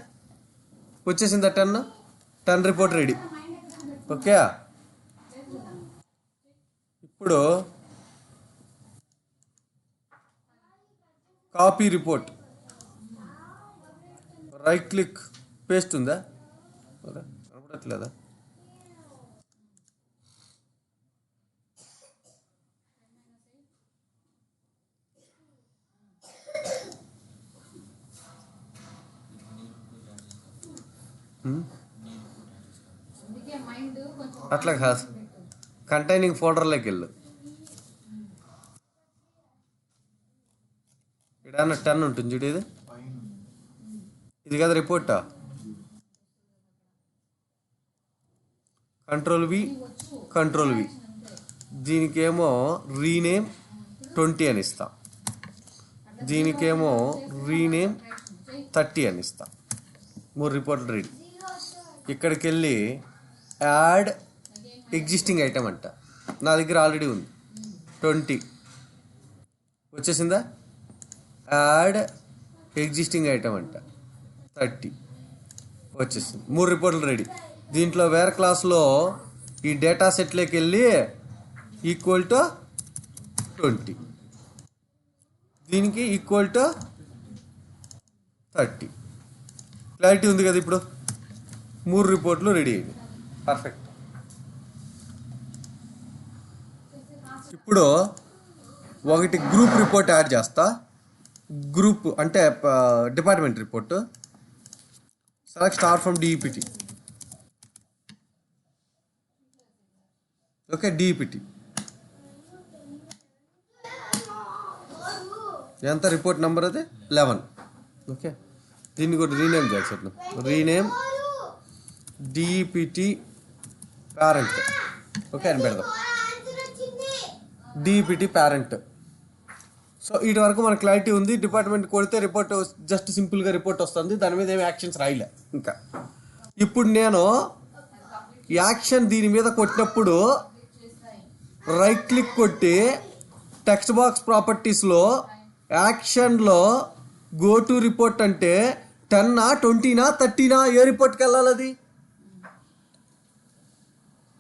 వచ్చేసిందా 10 రిపోర్ట్ రెడీ. ఓకే, ఇప్పుడు copy report, right click, paste ఉందా కనపడట్లేదా? అట్లా కాదు, కంటైనింగ్ ఫోల్డర్లోకి వెళ్ళు. ఇక్కడ 10 ఉంటుంది చూడు, ఇది కదా రిపోర్టా. కంట్రోల్ వి, దీనికేమో రీనేమ్ 20 అని ఇస్తా, దీనికేమో రీనేమ్ 30 అని ఇస్తా. 3 రిపోర్ట్లు రెడీ. ఇక్కడికి వెళ్ళి యాడ్ ఎగ్జిస్టింగ్ ఐటమ్ అంట, నా దగ్గర ఆల్రెడీ ఉంది 20 వచ్చేసిందా. యాడ్ ఎగ్జిస్టింగ్ ఐటమ్ అంట 30 వచ్చేసింది. 3 రిపోర్ట్లు రెడీ. దీంట్లో వేరే క్లాస్లో ఈ డేటా సెట్లోకి వెళ్ళి ఈక్వల్ టు 20, దీనికి ఈక్వల్ టు 30. క్లారిటీ ఉంది కదా. ఇప్పుడు 3 రిపోర్ట్లు రెడీ అయింది. పర్ఫెక్ట్. ఇప్పుడు ఒకటి గ్రూప్ రిపోర్ట్ యాడ్ చేస్తా. గ్రూప్ అంటే department report. Select star from DEPT. Okay, DEPT ఎంత రిపోర్ట్ నెంబర్ అది 11. ఓకే, దీన్ని కూడా రీనేమ్ చేస్తాను. Rename DEPT parent. ఓకే అని పెడదాం, డిఈపిటి పేరెంట్. సో వీటి వరకు మనకు క్లారిటీ ఉంది. డిపార్ట్మెంట్ కొడితే రిపోర్ట్ జస్ట్ సింపుల్గా రిపోర్ట్ వస్తుంది, దాని మీద ఏమి యాక్షన్స్ రాయలే ఇంకా. ఇప్పుడు నేను యాక్షన్ దీని మీద కొట్టినప్పుడు రైట్ క్లిక్ కొట్టి టెక్స్ట్ బాక్స్ ప్రాపర్టీస్లో యాక్షన్లో గో టు రిపోర్ట్ అంటే 10నా 20నా 30నా ఏ రిపోర్ట్కి వెళ్ళాలి? అది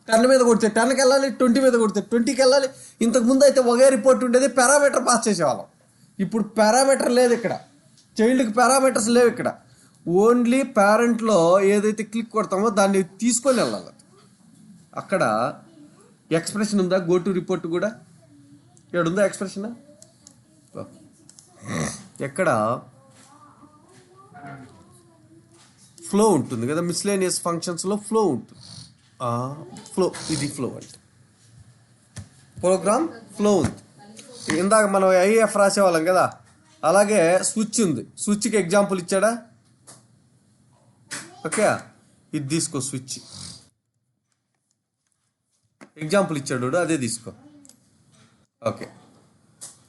10 మీద కొడితే 10కి వెళ్ళాలి, 20 మీద కొడితే 20కి వెళ్ళాలి. ఇంతకుముందు అయితే ఒకే రిపోర్ట్ ఉండేది, పారామీటర్ పాస్ చేసేవాళ్ళం. ఇప్పుడు పారామీటర్ లేదు ఇక్కడ, చైల్డ్కి పారామీటర్స్ లేవు ఇక్కడ. ఓన్లీ పేరెంట్లో ఏదైతే క్లిక్ కొడతామో దాన్ని తీసుకొని వెళ్ళాలి. అక్కడ ఎక్స్ప్రెషన్ ఉందా? గో టు రిపోర్ట్ కూడా ఏడుందా ఎక్స్ప్రెషన్? ఎక్కడ ఫ్లో ఉంటుంది కదా, మిస్లేనియస్ ఫంక్షన్స్లో ఫ్లో ఉంటుంది. ఫ్లో, ఇది ఫ్లో అంటే ప్రోగ్రామ్ ఫ్లో ఉంది. ఇందాక మనం ఐఎఫ్ రాసేవాళ్ళం కదా, అలాగే స్విచ్ ఉంది. స్విచ్కి ఎగ్జాంపుల్ ఇచ్చాడా? ఓకే, ఇది తీసుకో. స్విచ్ ఎగ్జాంపుల్ ఇచ్చాడు, అదే తీసుకో. ఓకే,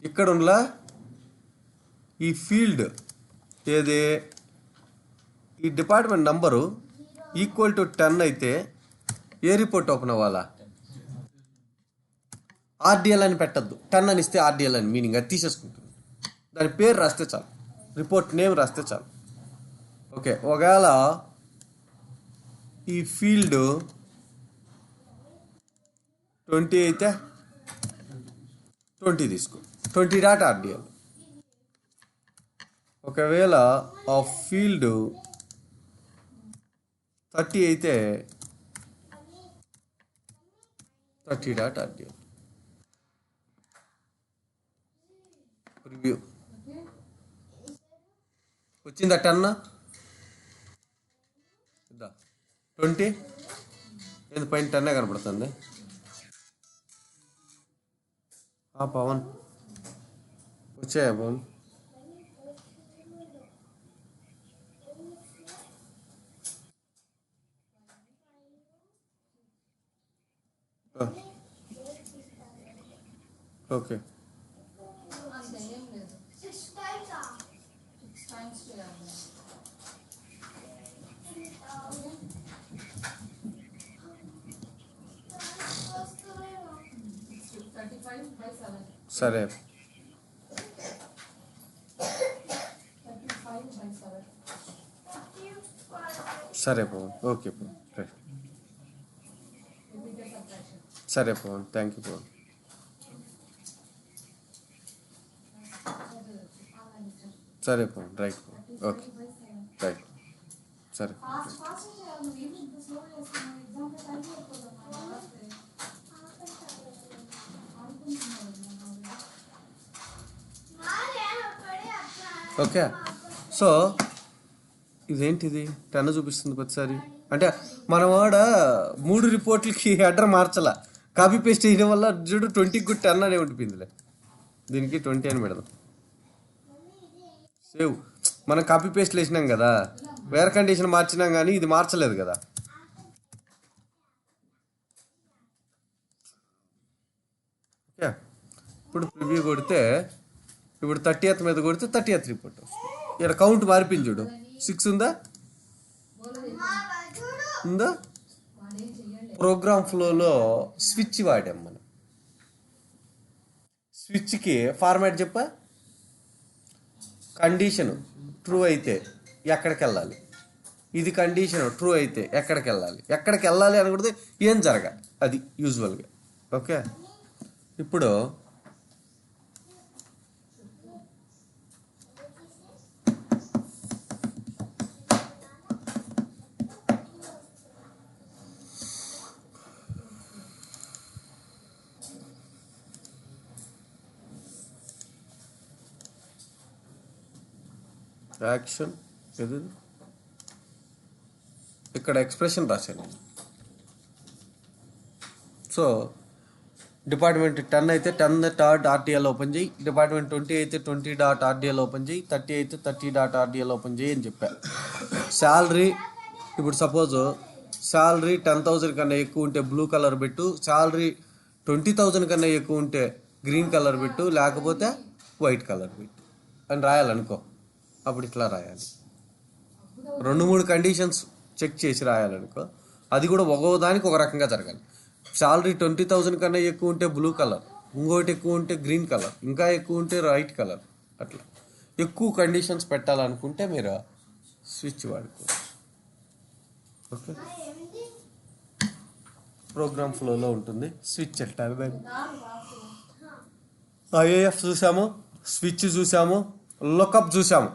ఇక్కడ ఉండలా ఈ ఫీల్డ్ ఏది, ఈ డిపార్ట్మెంట్ నంబరు ఈక్వల్ టు 10 అయితే ఏ రిపోర్ట్ ఓపెన్ అవ్వాలా? ఆర్డిఎల్ అని పెట్టద్దు, 10 అని ఇస్తే ఆర్డిఎల్ అని మీనింగ్ అది తీసేసుకుంటుంది. దాని పేరు రాస్తే చాలు, రిపోర్ట్ నేమ్ రాస్తే చాలు. ఓకే, ఒకవేళ ఈ ఫీల్డ్ 20 అయితే 20 తీసుకో, 20 డాట్ ఆర్డిఎల్. ఒకవేళ ఆ ఫీల్డ్ 30 అయితే 30.rdl రివ్యూ వచ్చిందా 10 ఇద్దా 20 ఏంది పైన 10 కనపడుతుంది పవన్ వచ్చాయా పవన్ ఓకే సరే సరే పవన్ ఓకే పవన్ రైట్ సరే పవన్ థ్యాంక్ యూ పవన్ సరే Pavan right Pavan okay right సరే ఓకే సో ఇదేంటిది 10 చూపిస్తుంది ప్రతిసారి అంటే మన వాడ 3 రిపోర్ట్లకి హెడర్ మార్చలా కాపీ పేస్ట్ చేయడం వల్ల చూడు 20కి కూడా 10 అనే ఉండిపోయిందిలే దీనికి 20 అని పెడదాం సేవ్ మనం కాపీ పేస్ట్ వేసినాం కదా వేరే కండిషన్ మార్చినాం కానీ ఇది మార్చలేదు కదా ఓకే ఇప్పుడు ప్రివ్యూ కొడితే ఇప్పుడు 30th మీద కొడితే 30th రిపోర్ట్ వస్తుంది ఇక్కడ కౌంట్ మారిపోయింది చూడు 6 ఉందా ఉందా ప్రోగ్రామ్ ఫ్లోలో స్విచ్ వాడాం మనం స్విచ్కి ఫార్మాట్ చెప్పా కండిషన్ ట్రూ అయితే ఎక్కడికి వెళ్ళాలి ఇది కండిషన్ ట్రూ అయితే ఎక్కడికి వెళ్ళాలి అనుకుంటే ఏం జరగాలి అది యూజువల్గా ఓకే ఇప్పుడు యాక్షన్ ఇది ఇక్కడ ఎక్స్ప్రెషన్ రాశాను సో డిపార్ట్మెంట్ 10 అయితే 10.rdl ఓపెన్ చేయి డిపార్ట్మెంట్ 20 అయితే 20.rdl ఓపెన్ చేయి 30 అయితే 30.rdl ఓపెన్ చేయి అని చెప్పా శాలరీ ఇప్పుడు సపోజ్ శాలరీ 10,000 కన్నా ఎక్కువ ఉంటే బ్లూ కలర్ పెట్టు శాలరీ 20,000 కన్నా ఎక్కువ ఉంటే గ్రీన్ కలర్ పెట్టు లేకపోతే వైట్ కలర్ పెట్టు అని రాయాలనుకో అప్పుడు ఇట్లా రాయాలి 2-3 కండిషన్స్ చెక్ చేసి రాయాలనుకో అది కూడా ఒక్కోదానికి ఒక రకంగా జరగాలి శాలరీ 20,000 కన్నా ఎక్కువ ఉంటే బ్లూ కలర్ ఇంకోటి ఎక్కువ ఉంటే గ్రీన్ కలర్ ఇంకా ఎక్కువ ఉంటే వైట్ కలర్ అట్లా ఎక్కువ కండిషన్స్ పెట్టాలనుకుంటే మీరు స్విచ్ వాడుకోవచ్చు ఓకే ప్రోగ్రామ్ ఫ్లోలో ఉంటుంది స్విచ్ ఎట్టాలి ఐఏఎఫ్ చూసాము స్విచ్ చూసాము లుకప్ చూసాము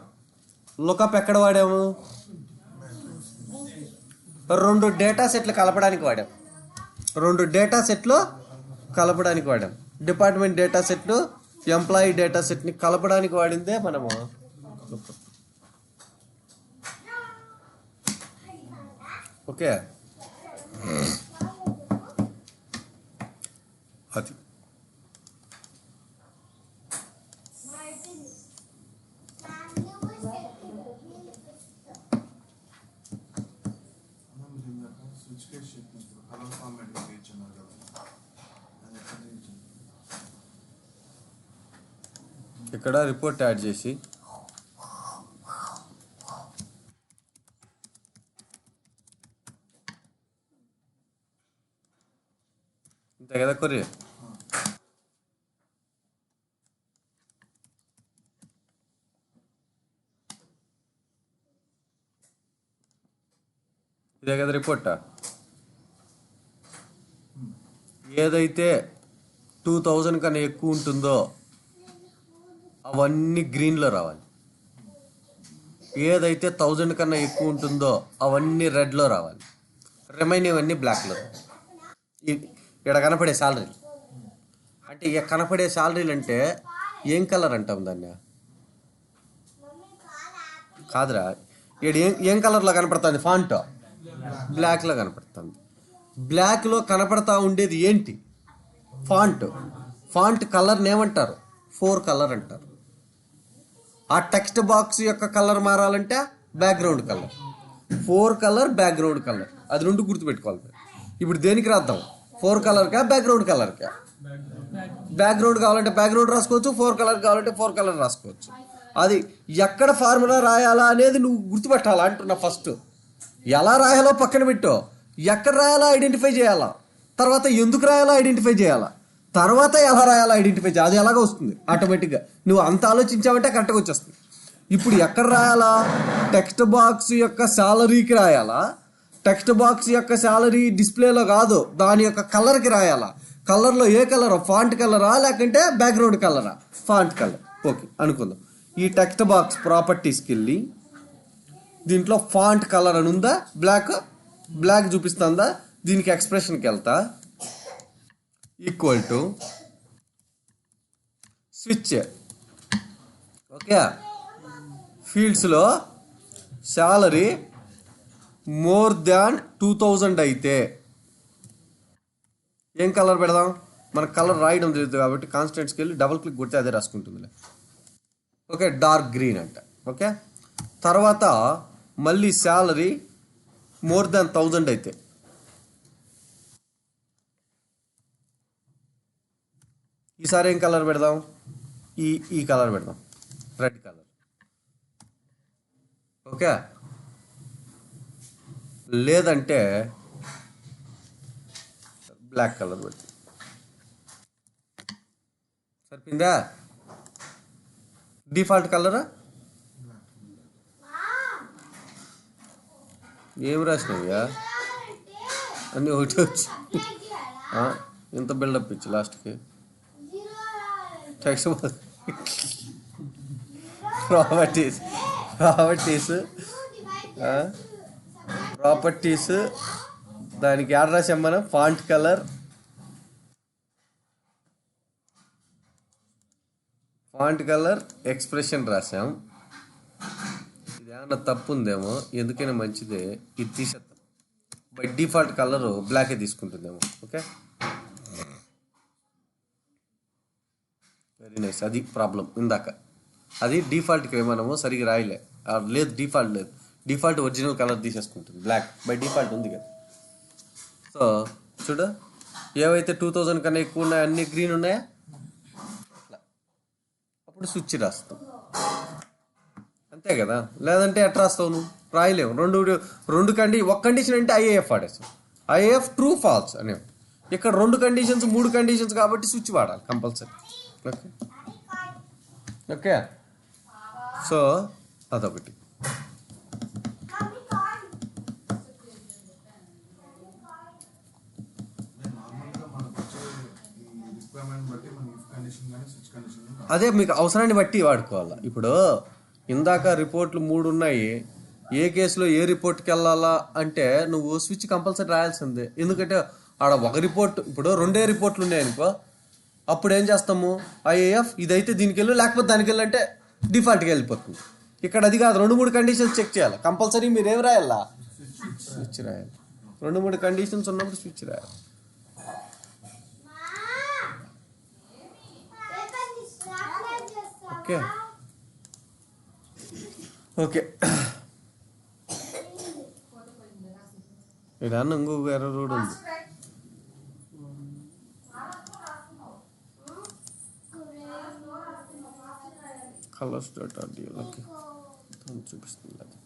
లుకప్ ఎక్కడ వాడాము 2 డేటా సెట్లు కలపడానికి వాడాం డిపార్ట్మెంట్ డేటా సెట్లు ఎంప్లాయీ డేటా సెట్ని కలపడానికి వాడిందే మనము ఓకే అది ఇక్కడ రిపోర్ట్ యాడ్ చేసి ఇంతే కదా కొరియర్ ఇదే కదా రిపోర్టా ఏదైతే 2,000 కన్నా ఎక్కువ ఉంటుందో అవన్నీ గ్రీన్లో రావాలి ఏదైతే 1,000 కన్నా ఎక్కువ ఉంటుందో అవన్నీ రెడ్లో రావాలి రిమైనింగ్ అన్నీ బ్లాక్లో ఇక్కడ కనపడే శాలరీలు అంటే ఇక కనపడే శాలరీలు అంటే ఏం కలర్ అంటాం దాన్ని? కాదురా, ఇక్కడ ఏం కలర్లో కనపడుతుంది? ఫాంట్ బ్లాక్లో కనపడుతుంది. బ్లాక్లో కనపడతా ఉండేది ఏంటి? ఫాంట్ కలర్ని ఏమంటారు? 4 కలర్ అంటారు. ఆ టెక్స్ట్ బాక్స్ యొక్క కలర్ మారాలంటే background colour, 4 colour background colour, అది 2 గుర్తుపెట్టుకోవాలి. ఇప్పుడు దేనికి రాద్దాం? 4 కలర్కా బ్యాక్గ్రౌండ్ కలర్కా? బ్యాక్గ్రౌండ్ కావాలంటే బ్యాక్గ్రౌండ్ రాసుకోవచ్చు, 4 కలర్ కావాలంటే 4 కలర్ రాసుకోవచ్చు. అది ఎక్కడ ఫార్ములా రాయాలా అనేది నువ్వు గుర్తుపెట్టాలా అంటున్నా. ఫస్ట్ ఎలా రాయాలో పక్కన పెట్టో, ఎక్కడ రాయాలో ఐడెంటిఫై చేయాలా, తర్వాత ఎందుకు రాయాలో ఐడెంటిఫై చేయాలా, తర్వాత ఎలా రాయాలో ఐడెంటిఫై చేయాలి. అది ఎలాగో వస్తుంది ఆటోమేటిక్గా. నువ్వు అంత ఆలోచించావంటే కరెక్ట్గా వచ్చేస్తుంది. ఇప్పుడు ఎక్కడ రాయాలా? టెక్స్ట్ బాక్స్ యొక్క శాలరీకి రాయాలా? టెక్స్ట్ బాక్స్ యొక్క శాలరీ డిస్ప్లేలో కాదు, దాని యొక్క కలర్కి రాయాలా? కలర్లో ఏ కలర్? ఫాంట్ కలరా లేకుంటే బ్యాక్గ్రౌండ్ కలరా? Font colour. ఓకే అనుకుందాం. ఈ టెక్స్ట్ బాక్స్ ప్రాపర్టీస్కి వెళ్ళి దీంట్లో ఫాంట్ కలర్ అని ఉందా? బ్లాక్ చూపిస్తుందా? దీనికి ఎక్స్ప్రెషన్కి వెళ్తా, ఈక్వల్ టు స్విచ్. ఓకే, ఫీల్డ్స్లో శాలరీ మోర్ దాన్ 2000 అయితే ఏం కలర్ పెడదాం? మనకు కలర్ రాయడం తెలియదు కాబట్టి కాన్స్టెంట్స్కి వెళ్ళి డబుల్ క్లిక్ కొడితే అదే రాసుకుంటుందిలే. ఓకే, డార్క్ గ్రీన్ అంట. ఓకే, తర్వాత మళ్ళీ శాలరీ మోర్ దాన్ 1000 అయితే ఈసారి ఏం కలర్ పెడదాం? ఈ కలర్ పెడదాం, రెడ్ కలర్. ఓకే, లేదంటే బ్లాక్ కలర్ పెడతాం. సరిపోయిందా? డిఫాల్ట్ కలరా? ఏం రాసినాయ్యా? అన్నీ ఒకటి వచ్చి ఇంత బిల్డప్ ఇచ్చి లాస్ట్కి టెక్స్ట్ ప్రాపర్టీస్ దానికి యాడ్ రాసాం మనం. ఫాంట్ కలర్ ఎక్స్ప్రెషన్ రాసాం. ఇది ఏమన్నా తప్పు ఉందేమో, ఎందుకైనా మంచిదే ఇది తీసేద్దాం. బై డిఫాల్ట్ కలర్ బ్లాకే తీసుకుంటుందేమో. Okay, very nice. అది ప్రాబ్లం ఇందాక, అది డిఫాల్ట్కి మనము సరిగ్గా రాయలే. లేదు, డిఫాల్ట్ లేదు. డిఫాల్ట్ ఒరిజినల్ కలర్ తీసేసుకుంటుంది, బ్లాక్ బై డిఫాల్ట్ ఉంది కదా. సో చూడు, ఏవైతే 2000 కన్నా ఎక్కువ ఉన్నాయో అన్ని గ్రీన్ ఉన్నాయా? అప్పుడు స్విచ్ రాస్తాం, అంతే కదా. లేదంటే ఎట్లా రాస్తావు? నువ్వు రాయలేవు. ఒక కండిషన్ అంటే ఐఏఎఫ్ వాడేస్తాం. ఐఏఎఫ్ ట్రూ ఫాల్స్ అనేవి. ఇక్కడ 2 కండిషన్స్ 3 కండిషన్స్ కాబట్టి స్విచ్ వాడాలి కంపల్సరీ. ఓకే ఓకే, సో అదొకటి. అదే మీకు అవసరాన్ని బట్టి వాడుకోవాలి. ఇప్పుడు ఇందాక రిపోర్ట్లు 3 ఉన్నాయి, ఏ కేసులో ఏ రిపోర్ట్కి వెళ్ళాలా అంటే నువ్వు స్విచ్ కంపల్సరీ రాయాల్సిందే. ఎందుకంటే ఆడ ఒక రిపోర్ట్, ఇప్పుడు 2 రిపోర్ట్లు ఉన్నాయనుకో, అప్పుడు ఏం చేస్తాము? ఐఏఎఫ్ ఇదైతే దీనికి వెళ్ళు, లేకపోతే దానికి వెళ్ళు అంటే డిఫాల్ట్గా వెళ్ళిపోతుంది. ఇక్కడ అది కాదు, 2-3 కండిషన్స్ చెక్ చేయాలి కంపల్సరీ. మీరు ఏం రాయాలా? స్విచ్ రాయాలి. 2-3 కండిషన్స్ ఉన్నప్పుడు స్విచ్ రాయాలి. ఓకే ఓకే, ఇక్కడ ఇంకొక ఎర్ర రోడ్ ఉంది. కలర్స్ ఓకే చూపిస్తుంది. అది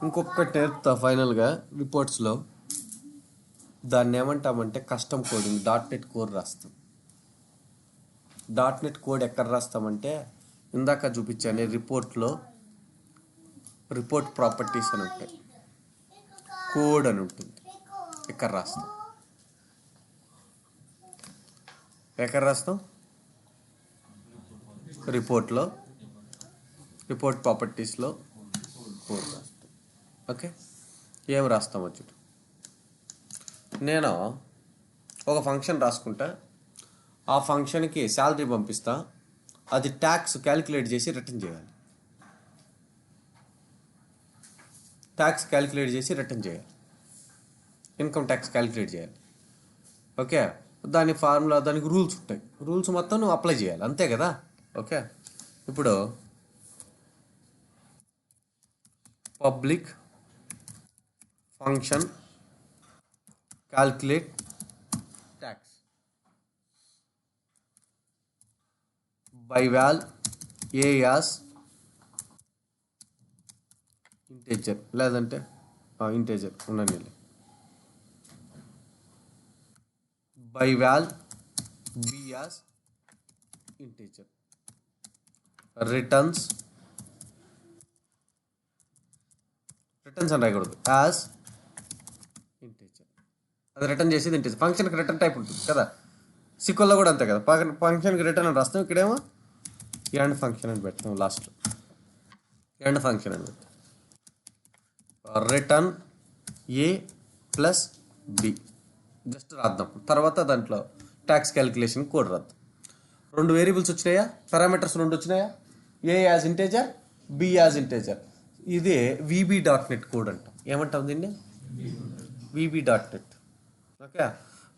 ఇంకొకటి నేర్పుతా ఫైనల్గా. రిపోర్ట్స్లో దాన్ని ఏమంటామంటే కస్టమ్ కోడింగ్. .NET కోడ్ రాస్తాం. .NET కోడ్ ఎక్కడ రాస్తామంటే ఇందాక చూపించాను రిపోర్ట్లో రిపోర్ట్ ప్రాపర్టీస్ అని ఉంటాయి, కోడ్ అని ఉంటుంది. ఎక్కడ రాస్తాం? రిపోర్ట్లో రిపోర్ట్ ప్రాపర్టీస్లో కోడ్ రాస్తాం. ఓకే, ఏం రాస్తామో చూడు. నేను ఒక ఫంక్షన్ రాసుకుంటా, ఆ ఫంక్షన్కి శాలరీ పంపిస్తా, అది ట్యాక్స్ క్యాలిక్యులేట్ చేసి రిటర్న్ చేయాలి. ట్యాక్స్ క్యాలిక్యులేట్ చేసి రిటర్న్ చేయాలి, ఇన్కమ్ ట్యాక్స్ క్యాలిక్యులేట్ చేయాలి. ఓకే, దాని ఫార్ములా, దానికి రూల్స్ ఉంటాయి. రూల్స్ మొత్తం నువ్వు అప్లై చేయాలి, అంతే కదా. ఓకే, ఇప్పుడు public function calculate tax by val a as integer, లేదంటే ఇంటేజర్ ఉండండి, by val b as integer, returns అని రాయకూడదు, యాజ్ ఇంటేజర్. అది రిటర్న్ చేసేది ఇంటేజర్. ఫంక్షన్కి రిటర్న్ టైప్ ఉంటుంది కదా, సిక్వల్లో కూడా అంతే కదా. ఫంక్షన్కి రిటర్న్ అని రాస్తాం, ఇక్కడేమో ఎండ్ ఫంక్షన్ అని పెడతాం, లాస్ట్లో ఎండ్ ఫంక్షన్ అని పెడతాం. Return A plus be just రాద్దాం. తర్వాత దాంట్లో ట్యాక్స్ క్యాలిక్యులేషన్ కోడ్ రాద్దాం. 2 వేరియబుల్స్ వచ్చినాయా, పారామీటర్స్ 2 వచ్చినాయా, A as integer, B as integer. ఇదే VB.NET కోడ్ అంటాం. ఏమంటాం దీన్ని? VB.NET. ఓకే,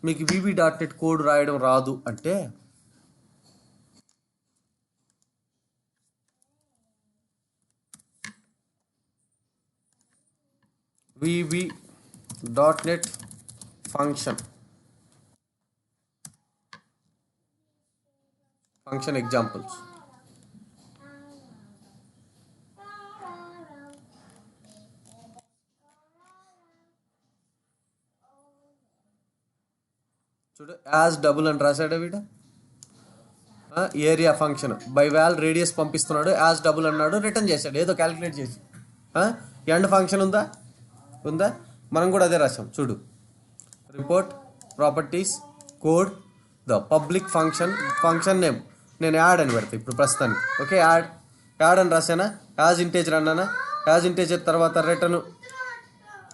మీకు VB.NET కోడ్ రాయడం రాదు అంటే VB.NET ఫంక్షన్ ఎగ్జాంపుల్స్. చూడు, యాజ్ డబుల్ అని రాశాడు వీడు. Area function by val radius పంపిస్తున్నాడు, యాజ్ డబుల్ అన్నాడు, రిటర్న్ చేశాడు ఏదో క్యాలిక్యులేట్ చేసి. ఎండ్ ఫంక్షన్ ఉందా? మనం కూడా అదే రాసాం. చూడు, report properties code the public function name. నేను యాడ్ అని పెడతా ఇప్పుడు ప్రస్తుతానికి. ఓకే, యాడ్ అని రాసానా, యాజ్ ఇంటేజర్ అన్నానా, యాజ్ ఇంటేజర్ తర్వాత రిటర్న్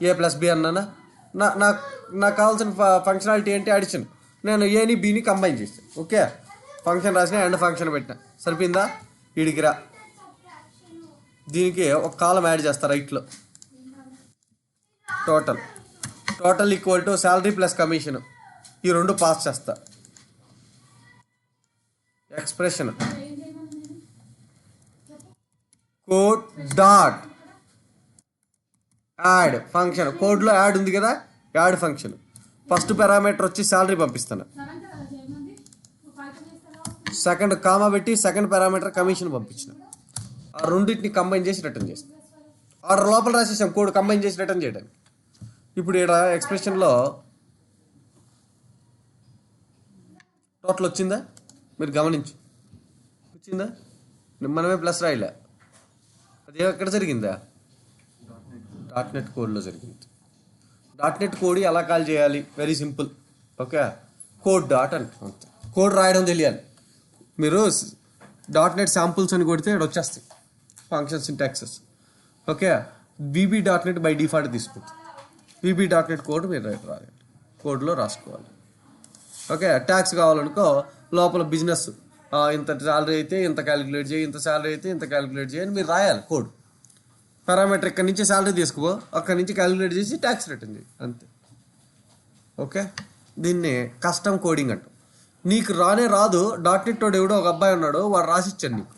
ఏ ప్లస్ బి అన్నానా. నాకు కావాల్సిన ఫంక్షనాలిటీ ఏంటి? అడిషన్. నేను ఏని బిని కంబైన్ చేస్తాను. ఓకే, ఫంక్షన్ రాసిన, ఎండ్ ఫంక్షన్ పెట్టిన, సరిపోయిందా? వీడికి రా, దీనికి ఒక కాలం యాడ్ చేస్తా రైట్లో. Total equal to salary plus commission, ఈ 2 పాస్ చేస్తా. Expression code dot add function. కోడ్లో యాడ్ ఉంది కదా, యాడ్ ఫంక్షన్. ఫస్ట్ పారామీటర్ వచ్చి శాలరీ పంపిస్తాను, సెకండ్ కామా పెట్టి సెకండ్ పారామీటర్ కమిషన్ పంపించిన. ఆ రెండింటిని కంబైన్ చేసి రిటర్న్ చేస్తాను. ఆర్డర్ లోపల రాసేసాం కోడ్ కంబైన్ చేసి రిటర్న్ చేయడానికి. ఇప్పుడు ఇక్కడ ఎక్స్ప్రెషన్లో టోటల్ వచ్చిందా? మీరు గమనించు, వచ్చిందా? మనమే ప్లస్ రాయలే, అది ఎక్కడ జరిగిందా? .NET కోడ్లో జరిగింది. .NET కోడ్ ఎలా కాల్ చేయాలి? Very simple. Okay, code dot అని అంతే. కోడ్ రాయడం తెలియాలి. మీరు .NET శాంపుల్స్ అని కొడితే ఇక్కడ వచ్చేస్తాయి function syntaxes. Okay, VB.NET by default తీసుకుంటుంది. VB.NET కోడ్ మీరు రాయాలి, కోడ్లో రాసుకోవాలి. ఓకే, ట్యాక్స్ కావాలనుకో లోపల బిజినెస్ ఇంత శాలరీ అయితే ఇంత క్యాలిక్యులేట్ చేయి, ఇంత శాలరీ అయితే ఇంత క్యాలిక్యులేట్ చేయి అని మీరు రాయాలి కోడ్. పారామీటర్ ఇక్కడి నుంచి శాలరీ తీసుకో, అక్కడి నుంచి క్యాలిక్యులేట్ చేసి ట్యాక్స్ రిటర్న్ చేయి, అంతే. ఓకే, దీన్ని కస్టమ్ కోడింగ్ అంటాం. నీకు రాదు. .NET వాడు ఎవడో ఒక అబ్బాయి ఉన్నాడు, వాడు రాసిచ్చాడు నీకు.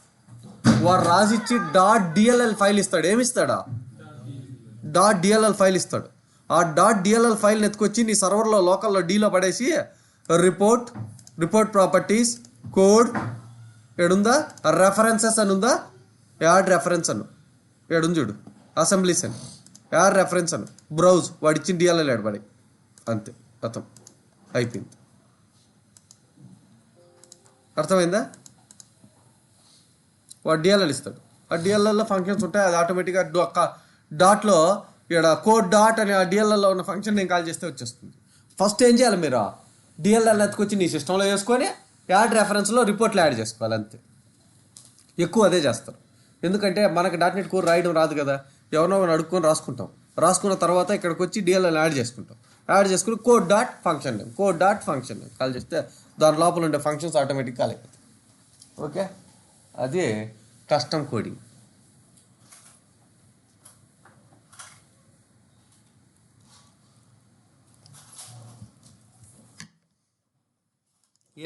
వాడు రాసిచ్చి .dll ఫైల్ ఇస్తాడు. ఏమిస్తాడా? .dll ఫైల్ ఇస్తాడు. ఆ .dll ఫైల్ని ఎత్తుకొచ్చి నీ సర్వర్లో లోకల్లో డీలో పడేసి రిపోర్ట్ ప్రాపర్టీస్ కోడ్ ఏడుందా, రెఫరెన్సెస్ అని ఉందా, యాడ్ రెఫరెన్స్ అను ఏడుంది చూడు, అసెంబ్లీస్ అని యాడ్ రెఫరెన్స్ అను, బ్రౌజ్ వాడిచ్చిన డిఎల్ఎల్ ఏడబడి, అంతే, అర్థం అయిపోయింది. అర్థమైందా? వాడు డిఎల్ఎల్ ఇస్తాడు. ఆ డిఎల్ఎల్లో ఫంక్షన్స్ ఉంటాయి, అది ఆటోమేటిక్గా డాట్లో ఇక్కడ కోడ్ డాట్ అని ఆ డిఎల్ఎల్లో ఉన్న ఫంక్షన్ నేను కాల్ చేస్తే వచ్చేస్తుంది. ఫస్ట్ ఏం చేయాలి? మీరు డిఎల్ఎల్ ఎత్తుకొచ్చి నీ సిస్టంలో వేసుకొని యాడ్ రెఫరెన్స్లో రిపోర్ట్లు యాడ్ చేసుకోవాలి, అంతే. ఎక్కువ అదే చేస్తారు. ఎందుకంటే మనకు .NET కోడ్ రాయడం రాదు కదా, ఎవరినో అడుక్కొని రాసుకుంటాం. రాసుకున్న తర్వాత ఇక్కడికి వచ్చి డిఎల్ఎల్ యాడ్ చేసుకుంటాం. యాడ్ చేసుకుని code dot function name, code dot function name call చేస్తే దాని లోపల ఉండే ఫంక్షన్స్ ఆటోమేటిక్ కాల్ అయిపోతాయి. ఓకే, అదే కస్టమ్ కోడింగ్.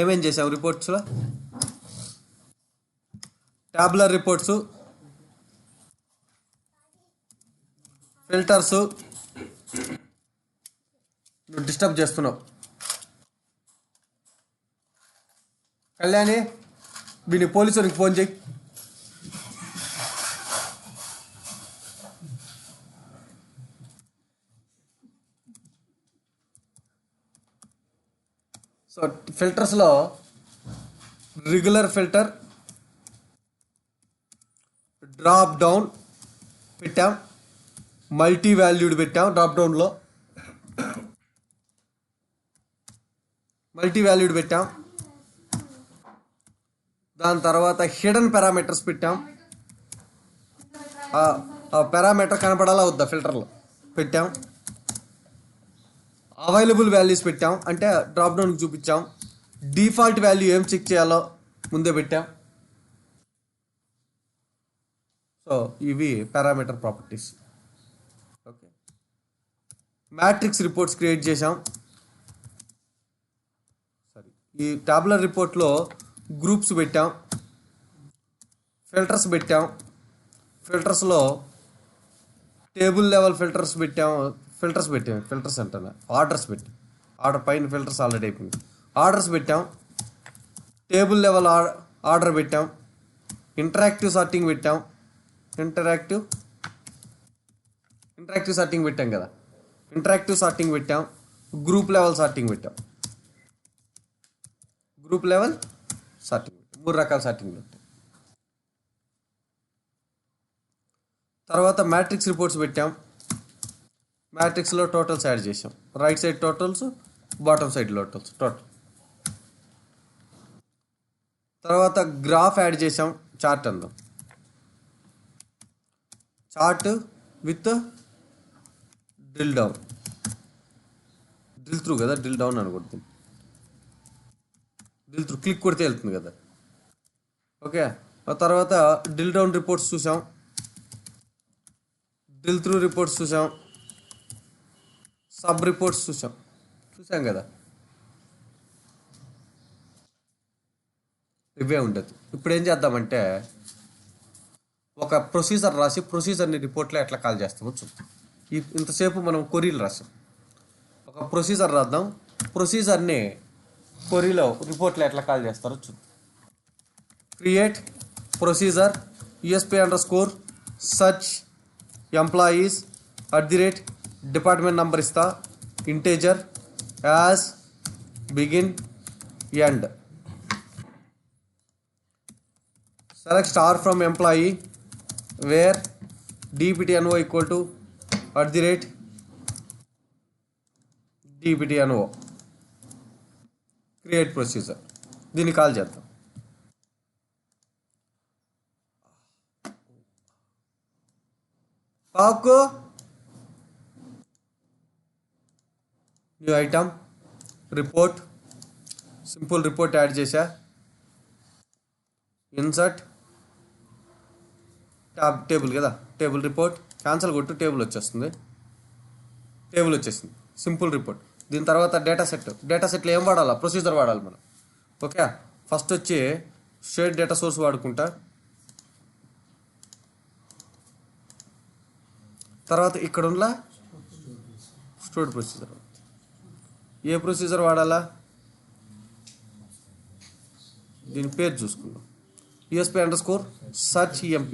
ఏమేం చేసాం రిపోర్ట్స్లో? Tabular reports, filters. నువ్వు డిస్టర్బ్ చేస్తున్నావు కళ్యాణి, వీని పోలీసునికి ఫోన్ చేయి. సో ఫిల్టర్స్లో రెగ్యులర్ ఫిల్టర్, డ్రాప్ డౌన్ పెట్టాం, మల్టీ వాల్యూడ్ పెట్టాం. డ్రాప్ డౌన్లో మల్టీ వాల్యూడ్ పెట్టాం. దాని తర్వాత హిడెన్ పారామీటర్స్ పెట్టాం. ఆ పారామీటర్ కనపడాలా వద్దా ఫిల్టర్లో పెట్టాం. అవైలబుల్ వాల్యూస్ పెట్టాం, అంటే డ్రాప్ డౌన్కి చూపించాం. డిఫాల్ట్ వాల్యూ ఏం చెక్ చేయాలో ముందే పెట్టాం. సో ఇవి parameter properties. Okay, matrix reports create చేసాం. సరే, ఈ టాబులర్ రిపోర్ట్లో గ్రూప్స్ పెట్టాం, ఫిల్టర్స్ పెట్టాం. ఫిల్టర్స్లో టేబుల్ లెవెల్ ఫిల్టర్స్ పెట్టాం. ఫిల్టర్స్ అంటాను, ఆర్డర్స్ పెట్టాం. ఆర్డర్ పైన ఫిల్టర్స్ ఆల్రెడీ అయిపోయింది. ఆర్డర్స్ పెట్టాం, టేబుల్ లెవెల్ ఆర్డర్ పెట్టాం, ఇంటరాక్టివ్ సార్టింగ్ పెట్టాం. ఇంటరాక్టివ్ సార్టింగ్ పెట్టాం కదా, ఇంటరాక్టివ్ సార్టింగ్ పెట్టాం. గ్రూప్ లెవెల్ సార్టింగ్ పెట్టాం. గ్రూప్ లెవెల్ సార్టింగ్ పెట్టాం. 3 రకాల సార్టింగ్ పెట్టాం. తర్వాత మ్యాట్రిక్స్ రిపోర్ట్స్ పెట్టాం. మ్యాట్రిక్స్లో టోటల్స్ యాడ్ చేసాం. Right side totals, bottom side totals. తర్వాత గ్రాఫ్ యాడ్ చేసాం. చార్ట్ అందాం, chart with drill down, drill through కదా, డ్రిల్ డౌన్ అనకూడదు, డ్రిల్ త్రూ క్లిక్ కొడితే వెళ్తుంది కదా. ఓకే, ఆ తర్వాత డ్రిల్ డౌన్ రిపోర్ట్స్ చూసాం, డ్రిల్ త్రూ రిపోర్ట్స్ చూసాం, సబ్ రిపోర్ట్స్ చూసాం కదా. ఇవే ఉండదు. ఇప్పుడు ఏం చేద్దామంటే ఒక ప్రొసీజర్ రాసి ప్రొసీజర్ని రిపోర్ట్లో ఎట్లా కాల్ చేస్తామో చూద్దాం. ఇంతసేపు మనం కొరీలు రాసాం, ఒక ప్రొసీజర్ రాద్దాం. ప్రొసీజర్ని కొరీలో రిపోర్ట్లో ఎట్లా కాల్ చేస్తారో చూద్దాం. Create procedure USP_ search employees @ department number ఇస్తా, integer, as, begin, end. Select star from employee where DPTNO = DPTNO. Create procedure, దీన్ని కాల్ చేద్దాం. పాకు new item report, simple report add చేశా. ఇన్సర్ట్ టేబుల్ కదా, టేబుల్ రిపోర్ట్ క్యాన్సల్ కొట్టు, table వచ్చేసింది. Simple report. దీని తర్వాత డేటా సెట్లో ఏం వాడాలా? ప్రొసీజర్ వాడాలి మనం. ఓకే, ఫస్ట్ వచ్చి షేడ్ డేటా సోర్స్ వాడుకుంటా. తర్వాత ఇక్కడ ఉన్న స్టోర్డ్ ప్రొసీజర్. ఏ ప్రొసీజర్ వాడాలా? దీని పేరు చూసుకుందాం, USP_ search EMP.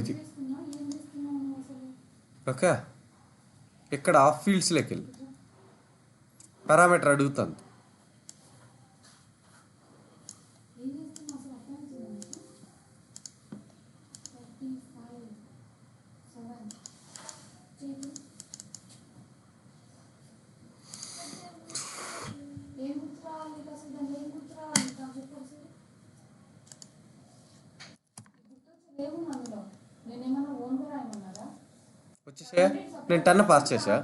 ఇది ఓకే. ఇక్కడ ఫీల్డ్స్లోకి వెళ్ళి పారామీటర్ అడుగుతుంది. వచ్చేసా, నేను 10 పాస్ చేసా.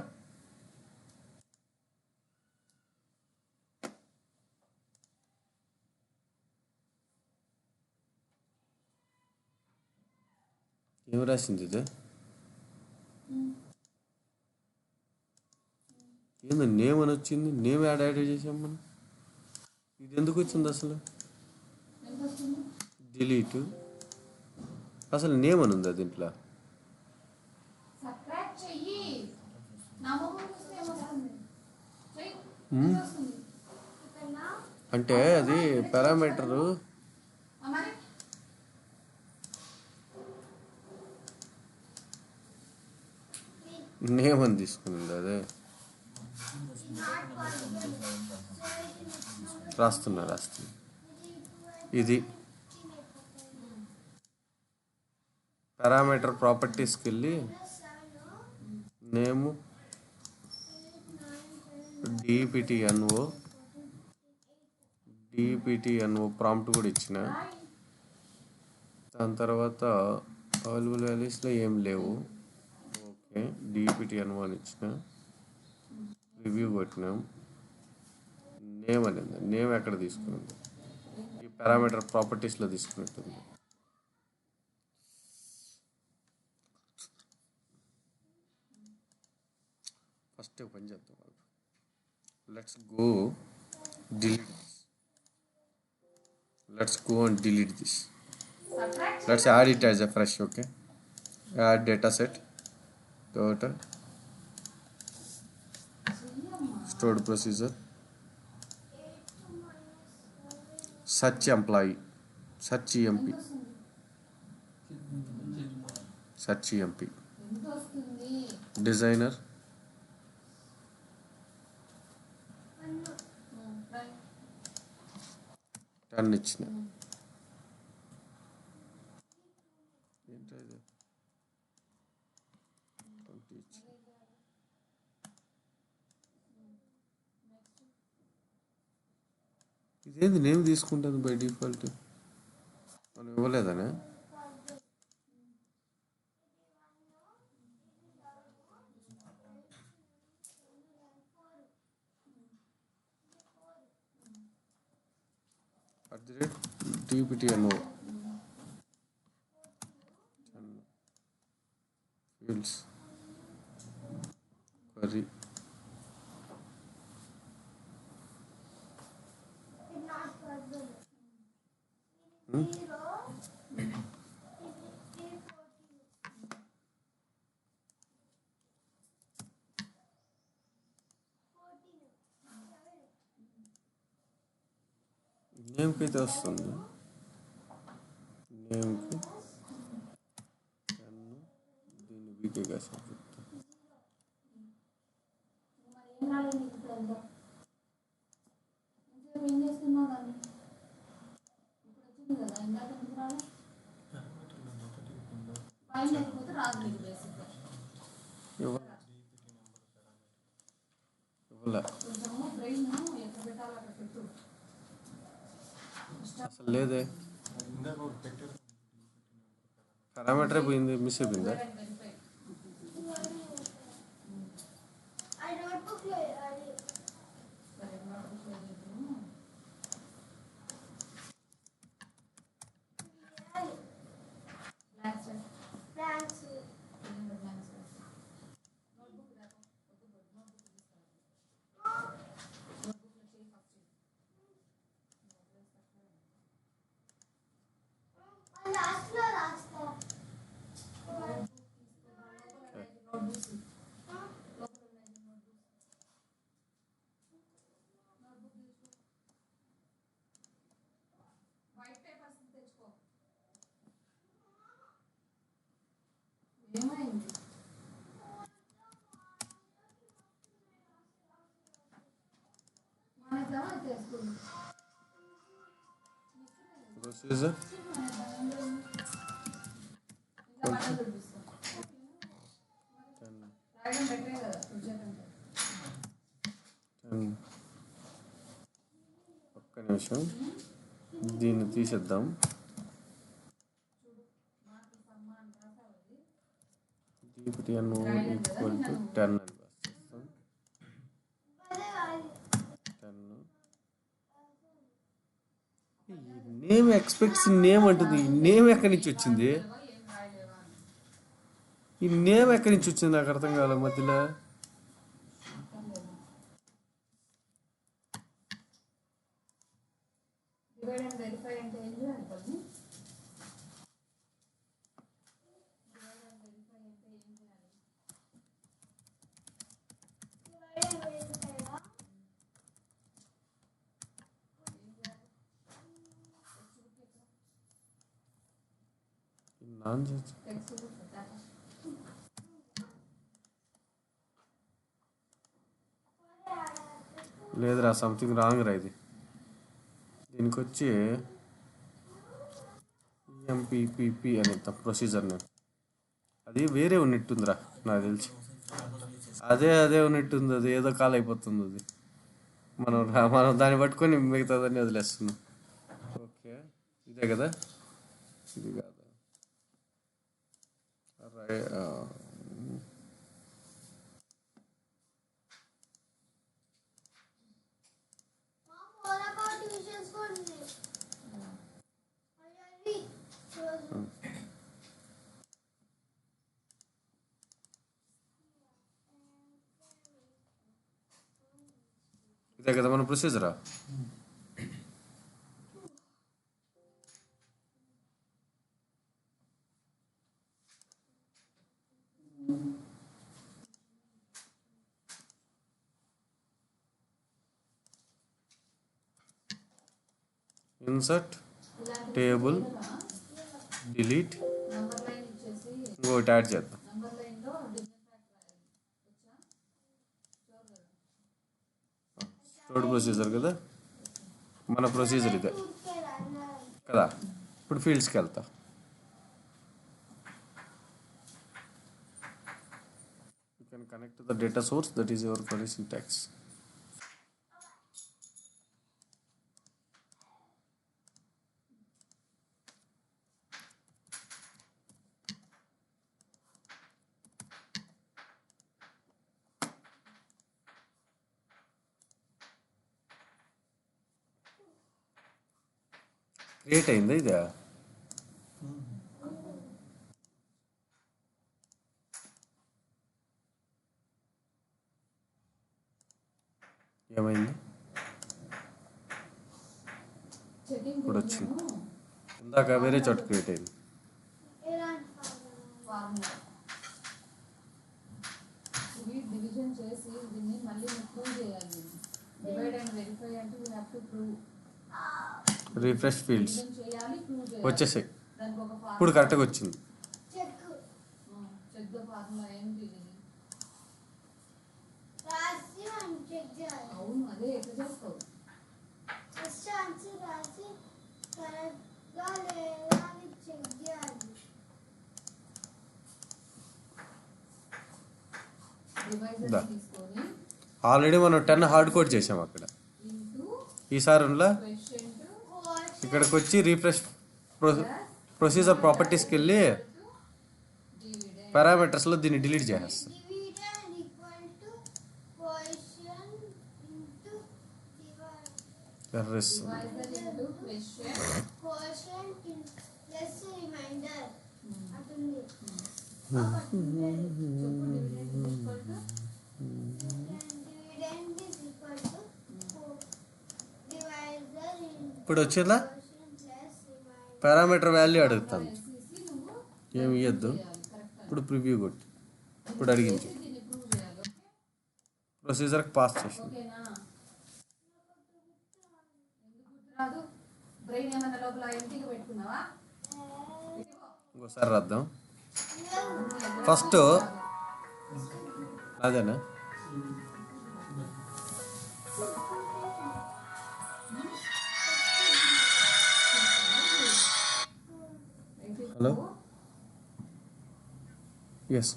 ఏం రాసింది ఇది? ఏంది నేమ్ అని వచ్చింది? నేమ్ యాడ్ చేసాం మనం. ఇది ఎందుకు వచ్చింది అసలు? డిలీట్. అసలు నేమ్ అని ఉందా దీంట్లో? అంటే అది పారామీటరు నేమ్ అని తీసుకుంది. అదే రాస్తున్నా. ఇది పారామీటర్ ప్రాపర్టీస్కి వెళ్ళి నేము డిపిటిఎన్ఓ ప్రాంప్ట్ కూడా ఇచ్చిన. దాని తర్వాత అవైలబుల్ వాల్యూస్లో ఏం లేవు. ఓకే, డిపిటిఎన్ఓ అని ఇచ్చిన, రివ్యూ కొట్టినాం. నేమ్ అనేది, నేమ్ ఎక్కడ తీసుకున్నది? ఈ పారామీటర్ ప్రాపర్టీస్లో తీసుకున్నట్టుంది. ఫస్ట్ పని చేద్దాం. Let's go and delete this. Let's add it as a fresh. Okay, add data set, total, stored procedure, search employee, search emp, designer, turn ఇచ్చిన. ఇదేంది నేమ్ తీసుకుంటుంది బై డిఫాల్ట్? మనం ఇవ్వలేదనే. @dptno fields query నేమ్కి అయితే వస్తుంది. నేమ్కి దీన్ని వీకే కాసి ఇవ్వలే అసలు లేదే. పారామీటర్ పోయింది, మిస్ అయిపోయిందా? ప్రొసీజర్ ఒక్క నిమిషం, దీన్ని తీసేద్దాం. TN ఈక్వల్ టు 10 అని రాస్తాం. 10. నేమ్ ఎక్స్పెక్ట్స్ నేమ్ అంటుంది. ఈ నేమ్ ఎక్కడి నుంచి వచ్చింది? ఈ నేమ్ ఎక్కడి నుంచి వచ్చింది నాకు అర్థం కావాలి మధ్యలో. లేదురా, సంథింగ్ రాంగ్ రా. ఇది దీనికి వచ్చి ఎంపీపీపీ అని ప్రొసీజర్ నేను అది వేరే ఉన్నట్టుందిరా నాకు తెలిసి. అదే ఉన్నట్టుంది. అది ఏదో కాల్ అయిపోతుంది. అది మనం దాన్ని పట్టుకొని మిగతాదాన్ని వదిలేస్తున్నాం. ఓకే, ఇదే కదా, ఇది కాదు. ఇదే కదా మన ప్రొసీజరా. ఇన్సర్ట్ టేబుల్ డిలీట్ ఇంకోటి యాడ్ చేద్దాం. థర్డ్ ప్రొసీజర్ కదా మన ప్రొసీజర్ ఇదే కదా. ఇప్పుడు ఫీల్డ్స్కి వెళ్తా. You can connect to the data source, that is your query syntax. Create అయిందా ఇది? ఏమైంది ఇప్పుడు వచ్చింది. ఇందాక వేరే చోట క్రియేట్ అయింది. రిఫ్రెష్ ఫీల్డ్స్ వచ్చేసాయి. ఇప్పుడు కరెక్ట్గా వచ్చింది. ఆల్రెడీ మనం 10 హార్డ్ కోడ్ చేసాం అక్కడ. ఈసారి ఇక్కడికి వచ్చి రీఫ్రెష్ ప్రొసీజర్ ప్రాపర్టీస్కి వెళ్ళి పారామీటర్స్లో దీన్ని డిలీట్ చేసేస్తాం. ఇప్పుడు వచ్చిందా? పారామీటర్ వాల్యూ అడుగుతాను, ఏమి ఇవ్వద్దు. ఇప్పుడు ప్రివ్యూ కొట్టి ఇప్పుడు అడిగింది, ప్రొసీజర్కి పాస్ చేసింది. ఇంకోసారి రాద్దాం. ఫస్ట్ అదేనా hello yes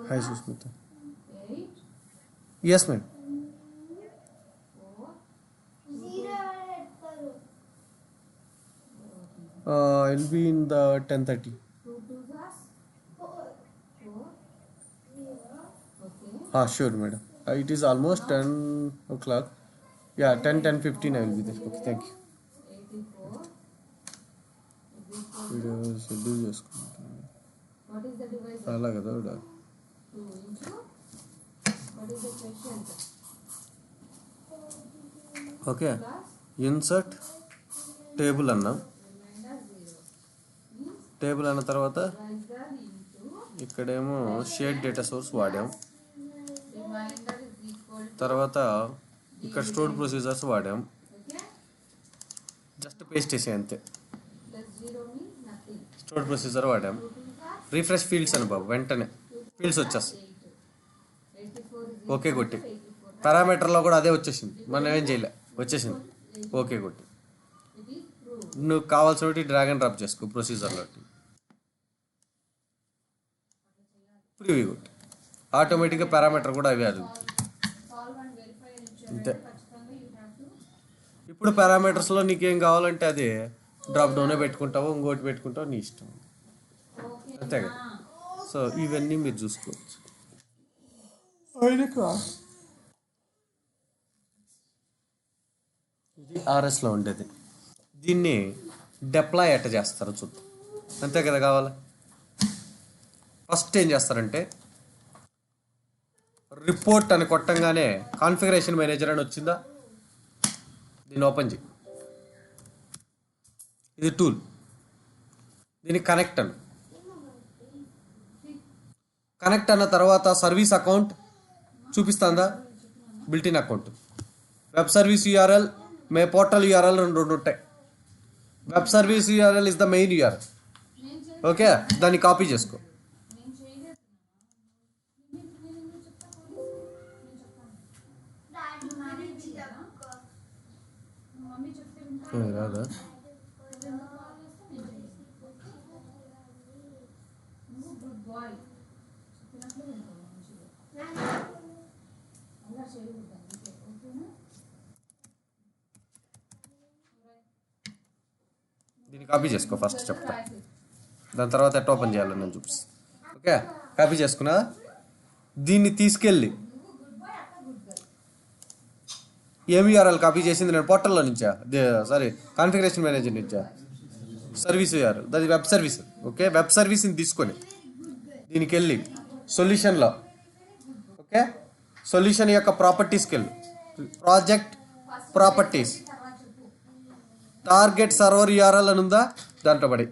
hi Susmita. Yes madam. I'll be in the 10:30. Sure, madam. It is almost 10 o'clock. Yeah, 10:15 I will be there. Okay, thank you. Video schedule చేసుకుంటాను అలా కదా ఓకే. ఇన్సర్ట్ టేబుల్ అన్నాం. టేబుల్ అన్న తర్వాత ఇక్కడేమో షేడ్ డేటా సోర్స్ వాడాం. తర్వాత ఇక్కడ స్టోర్డ్ ప్రొసీజర్స్ వాడాం. జస్ట్ పేస్ట్ చేసే అంతే. స్టోర్డ్ ప్రొసీజర్ వాడాం. రిఫ్రెష్ ఫీల్డ్స్ అని బాబు, వెంటనే ఫీల్డ్స్ వచ్చేస్తాయి. ఓకే కొట్టి పారామీటర్లో కూడా అదే వచ్చేసింది, మనం ఏం చేయలే, వచ్చేసింది. ఓకే కొట్టి నువ్వు కావాల్సిన డ్రాగ్ అండ్ డ్రాప్ చేసుకో ప్రొసీజర్లో. ప్రివ్యూ కొట్టి ఆటోమేటిక్గా పారామీటర్ కూడా అవే అడుగుతుంది అంతే. ఇప్పుడు పారామీటర్స్లో నీకేం కావాలంటే అది డ్రాప్ డౌనే పెట్టుకుంటావు, ఇంకోటి పెట్టుకుంటావు, నీ ఇష్టం అంతే కదా. సో ఇవన్నీ మీరు చూసుకోవచ్చు. ఇది ఆర్ఎస్లో ఉండేది. దీన్ని డిప్లాయ్ ఎట్ట చేస్తారో చూద్దాం. అంతే కదా కావాలి. ఫస్ట్ ఏం చేస్తారంటే రిపోర్ట్ అని కొట్టంగానే కాన్ఫిగరేషన్ మేనేజర్ అని వచ్చిందా, దీన్ని ఓపెన్ చేయి. ఇది టూల్, దీన్ని కనెక్ట్ అను. కనెక్ట్ అన్న తర్వాత సర్వీస్ అకౌంట్ చూపిస్తుందా, builtin account. Web service URL, మే పోర్టల్ యూఆర్ఎల్ రెండు ఉంటాయి. Web service URL is the main URL. Okay, దాన్ని కాపీ చేసుకో. రాదా దీన్ని కాపీ చేసుకో ఫస్ట్ చెప్తా, దాని తర్వాత ఎట్లా ఓపెన్ చేయాలని నేను చూపిస్తాను. ఓకే, కాపీ చేసుకున్నా. దీన్ని తీసుకెళ్ళి ఏమి యూఆర్ఎల్ కాపీ చేసింది నేను పోర్టల్లో నుంచా, సారీ కాన్ఫిగరేషన్ మేనేజర్ నుంచా, సర్వీస్ యూఆర్ఎల్, అది వెబ్ సర్వీస్. ఓకే, వెబ్ సర్వీస్ని తీసుకొని దీనికి వెళ్ళి సొల్యూషన్లో, ఓకే, సొల్యూషన్ యొక్క ప్రాపర్టీస్కి వెళ్ళి project properties, target server URL అని ఉందా, దాంట్లో పడి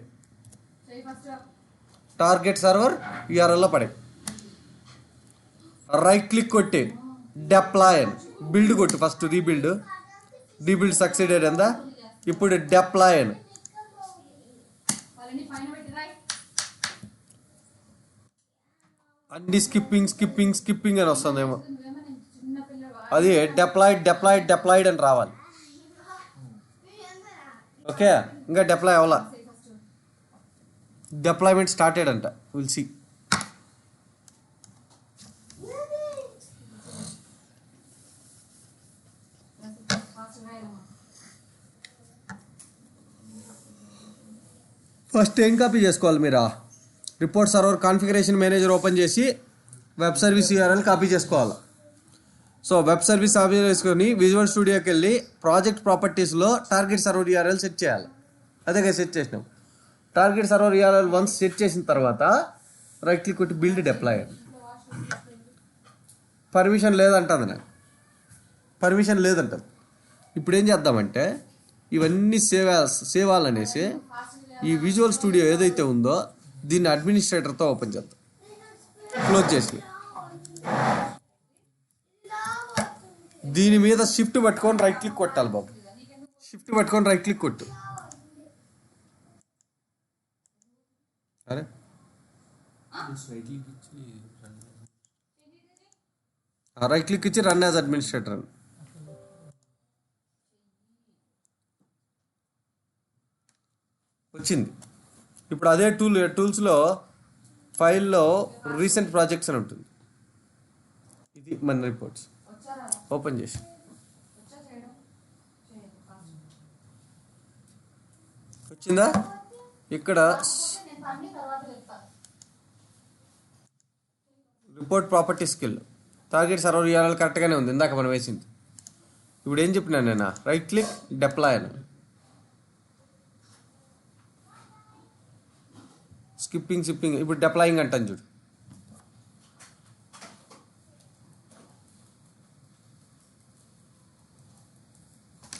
టార్గెట్ సర్వర్ యూఆర్ఎల్లో పడి రైట్ క్లిక్ కొట్టి డిప్లాయ్ అని బిల్డ్ కొట్టు. ఫస్ట్ రీబిల్డ్ సక్సీడెడ్ అందా. ఇప్పుడు డిప్లాయ్ అని అన్ని స్కిప్పింగ్ అని వస్తుందేమో, అది డిప్లాయిడ్ అని రావాలి. ఓకే, ఇంకా డిప్లాయ్ అవ్వాలా, డిప్లాయ్మెంట్ స్టార్టెడ్ అంట. Will see. ఫస్ట్ ఏం కాపీ చేసుకోవాలి మీరు, report server configuration manager open చేసి వెబ్ సర్వీస్ యూఆర్ఎల్ కాపీ చేసుకోవాలి. సో వెబ్ సర్వీస్ కాపీ చేసుకొని విజువల్ స్టూడియోకి వెళ్ళి ప్రాజెక్ట్ ప్రాపర్టీస్లో టార్గెట్ సర్వర్ యూఆర్ఎల్ సెట్ చేయాలి. అదే సెట్ చేసినాం. Target server URL once set చేసిన తర్వాత రైట్ క్లిక్ కొట్టి బిల్డ్ డిప్లాయ్. పర్మిషన్ లేదంటుంది, నాకు పర్మిషన్ లేదంటుంది. ఇప్పుడు ఏం చేద్దామంటే ఇవన్నీ సేవాలనేసి ఈ విజువల్ స్టూడియో ఏదైతే ఉందో దీన్ని అడ్మినిస్ట్రేటర్తో ఓపెన్ చేద్దాం. క్లోజ్ చేసి దీని మీద షిఫ్ట్ పట్టుకొని రైట్ క్లిక్ కొట్టాలి బాబు. షిఫ్ట్ పట్టుకొని రైట్ క్లిక్ కొట్టు. అరే రైట్ క్లిక్ ఇచ్చి రన్ యాజ్ అడ్మినిస్ట్రేటర్ అని. వచ్చింది. ఇప్పుడు అదే టూల్స్లో ఫైల్లో రీసెంట్ ప్రాజెక్ట్స్ అని ఉంటుంది. ఇది మన రిపోర్ట్స్ ఓపెన్ చేసి వచ్చిందా. ఇక్కడ report property skill target server URL కరెక్ట్గానే ఉంది, ఇందాక మనం వేసింది. ఇప్పుడు ఏం చెప్పినాను నేను? రైట్ క్లిక్ డిప్లాయ్ అని. స్కిప్పింగ్ ఇప్పుడు డిప్లాయింగ్ అంటాను చూడు.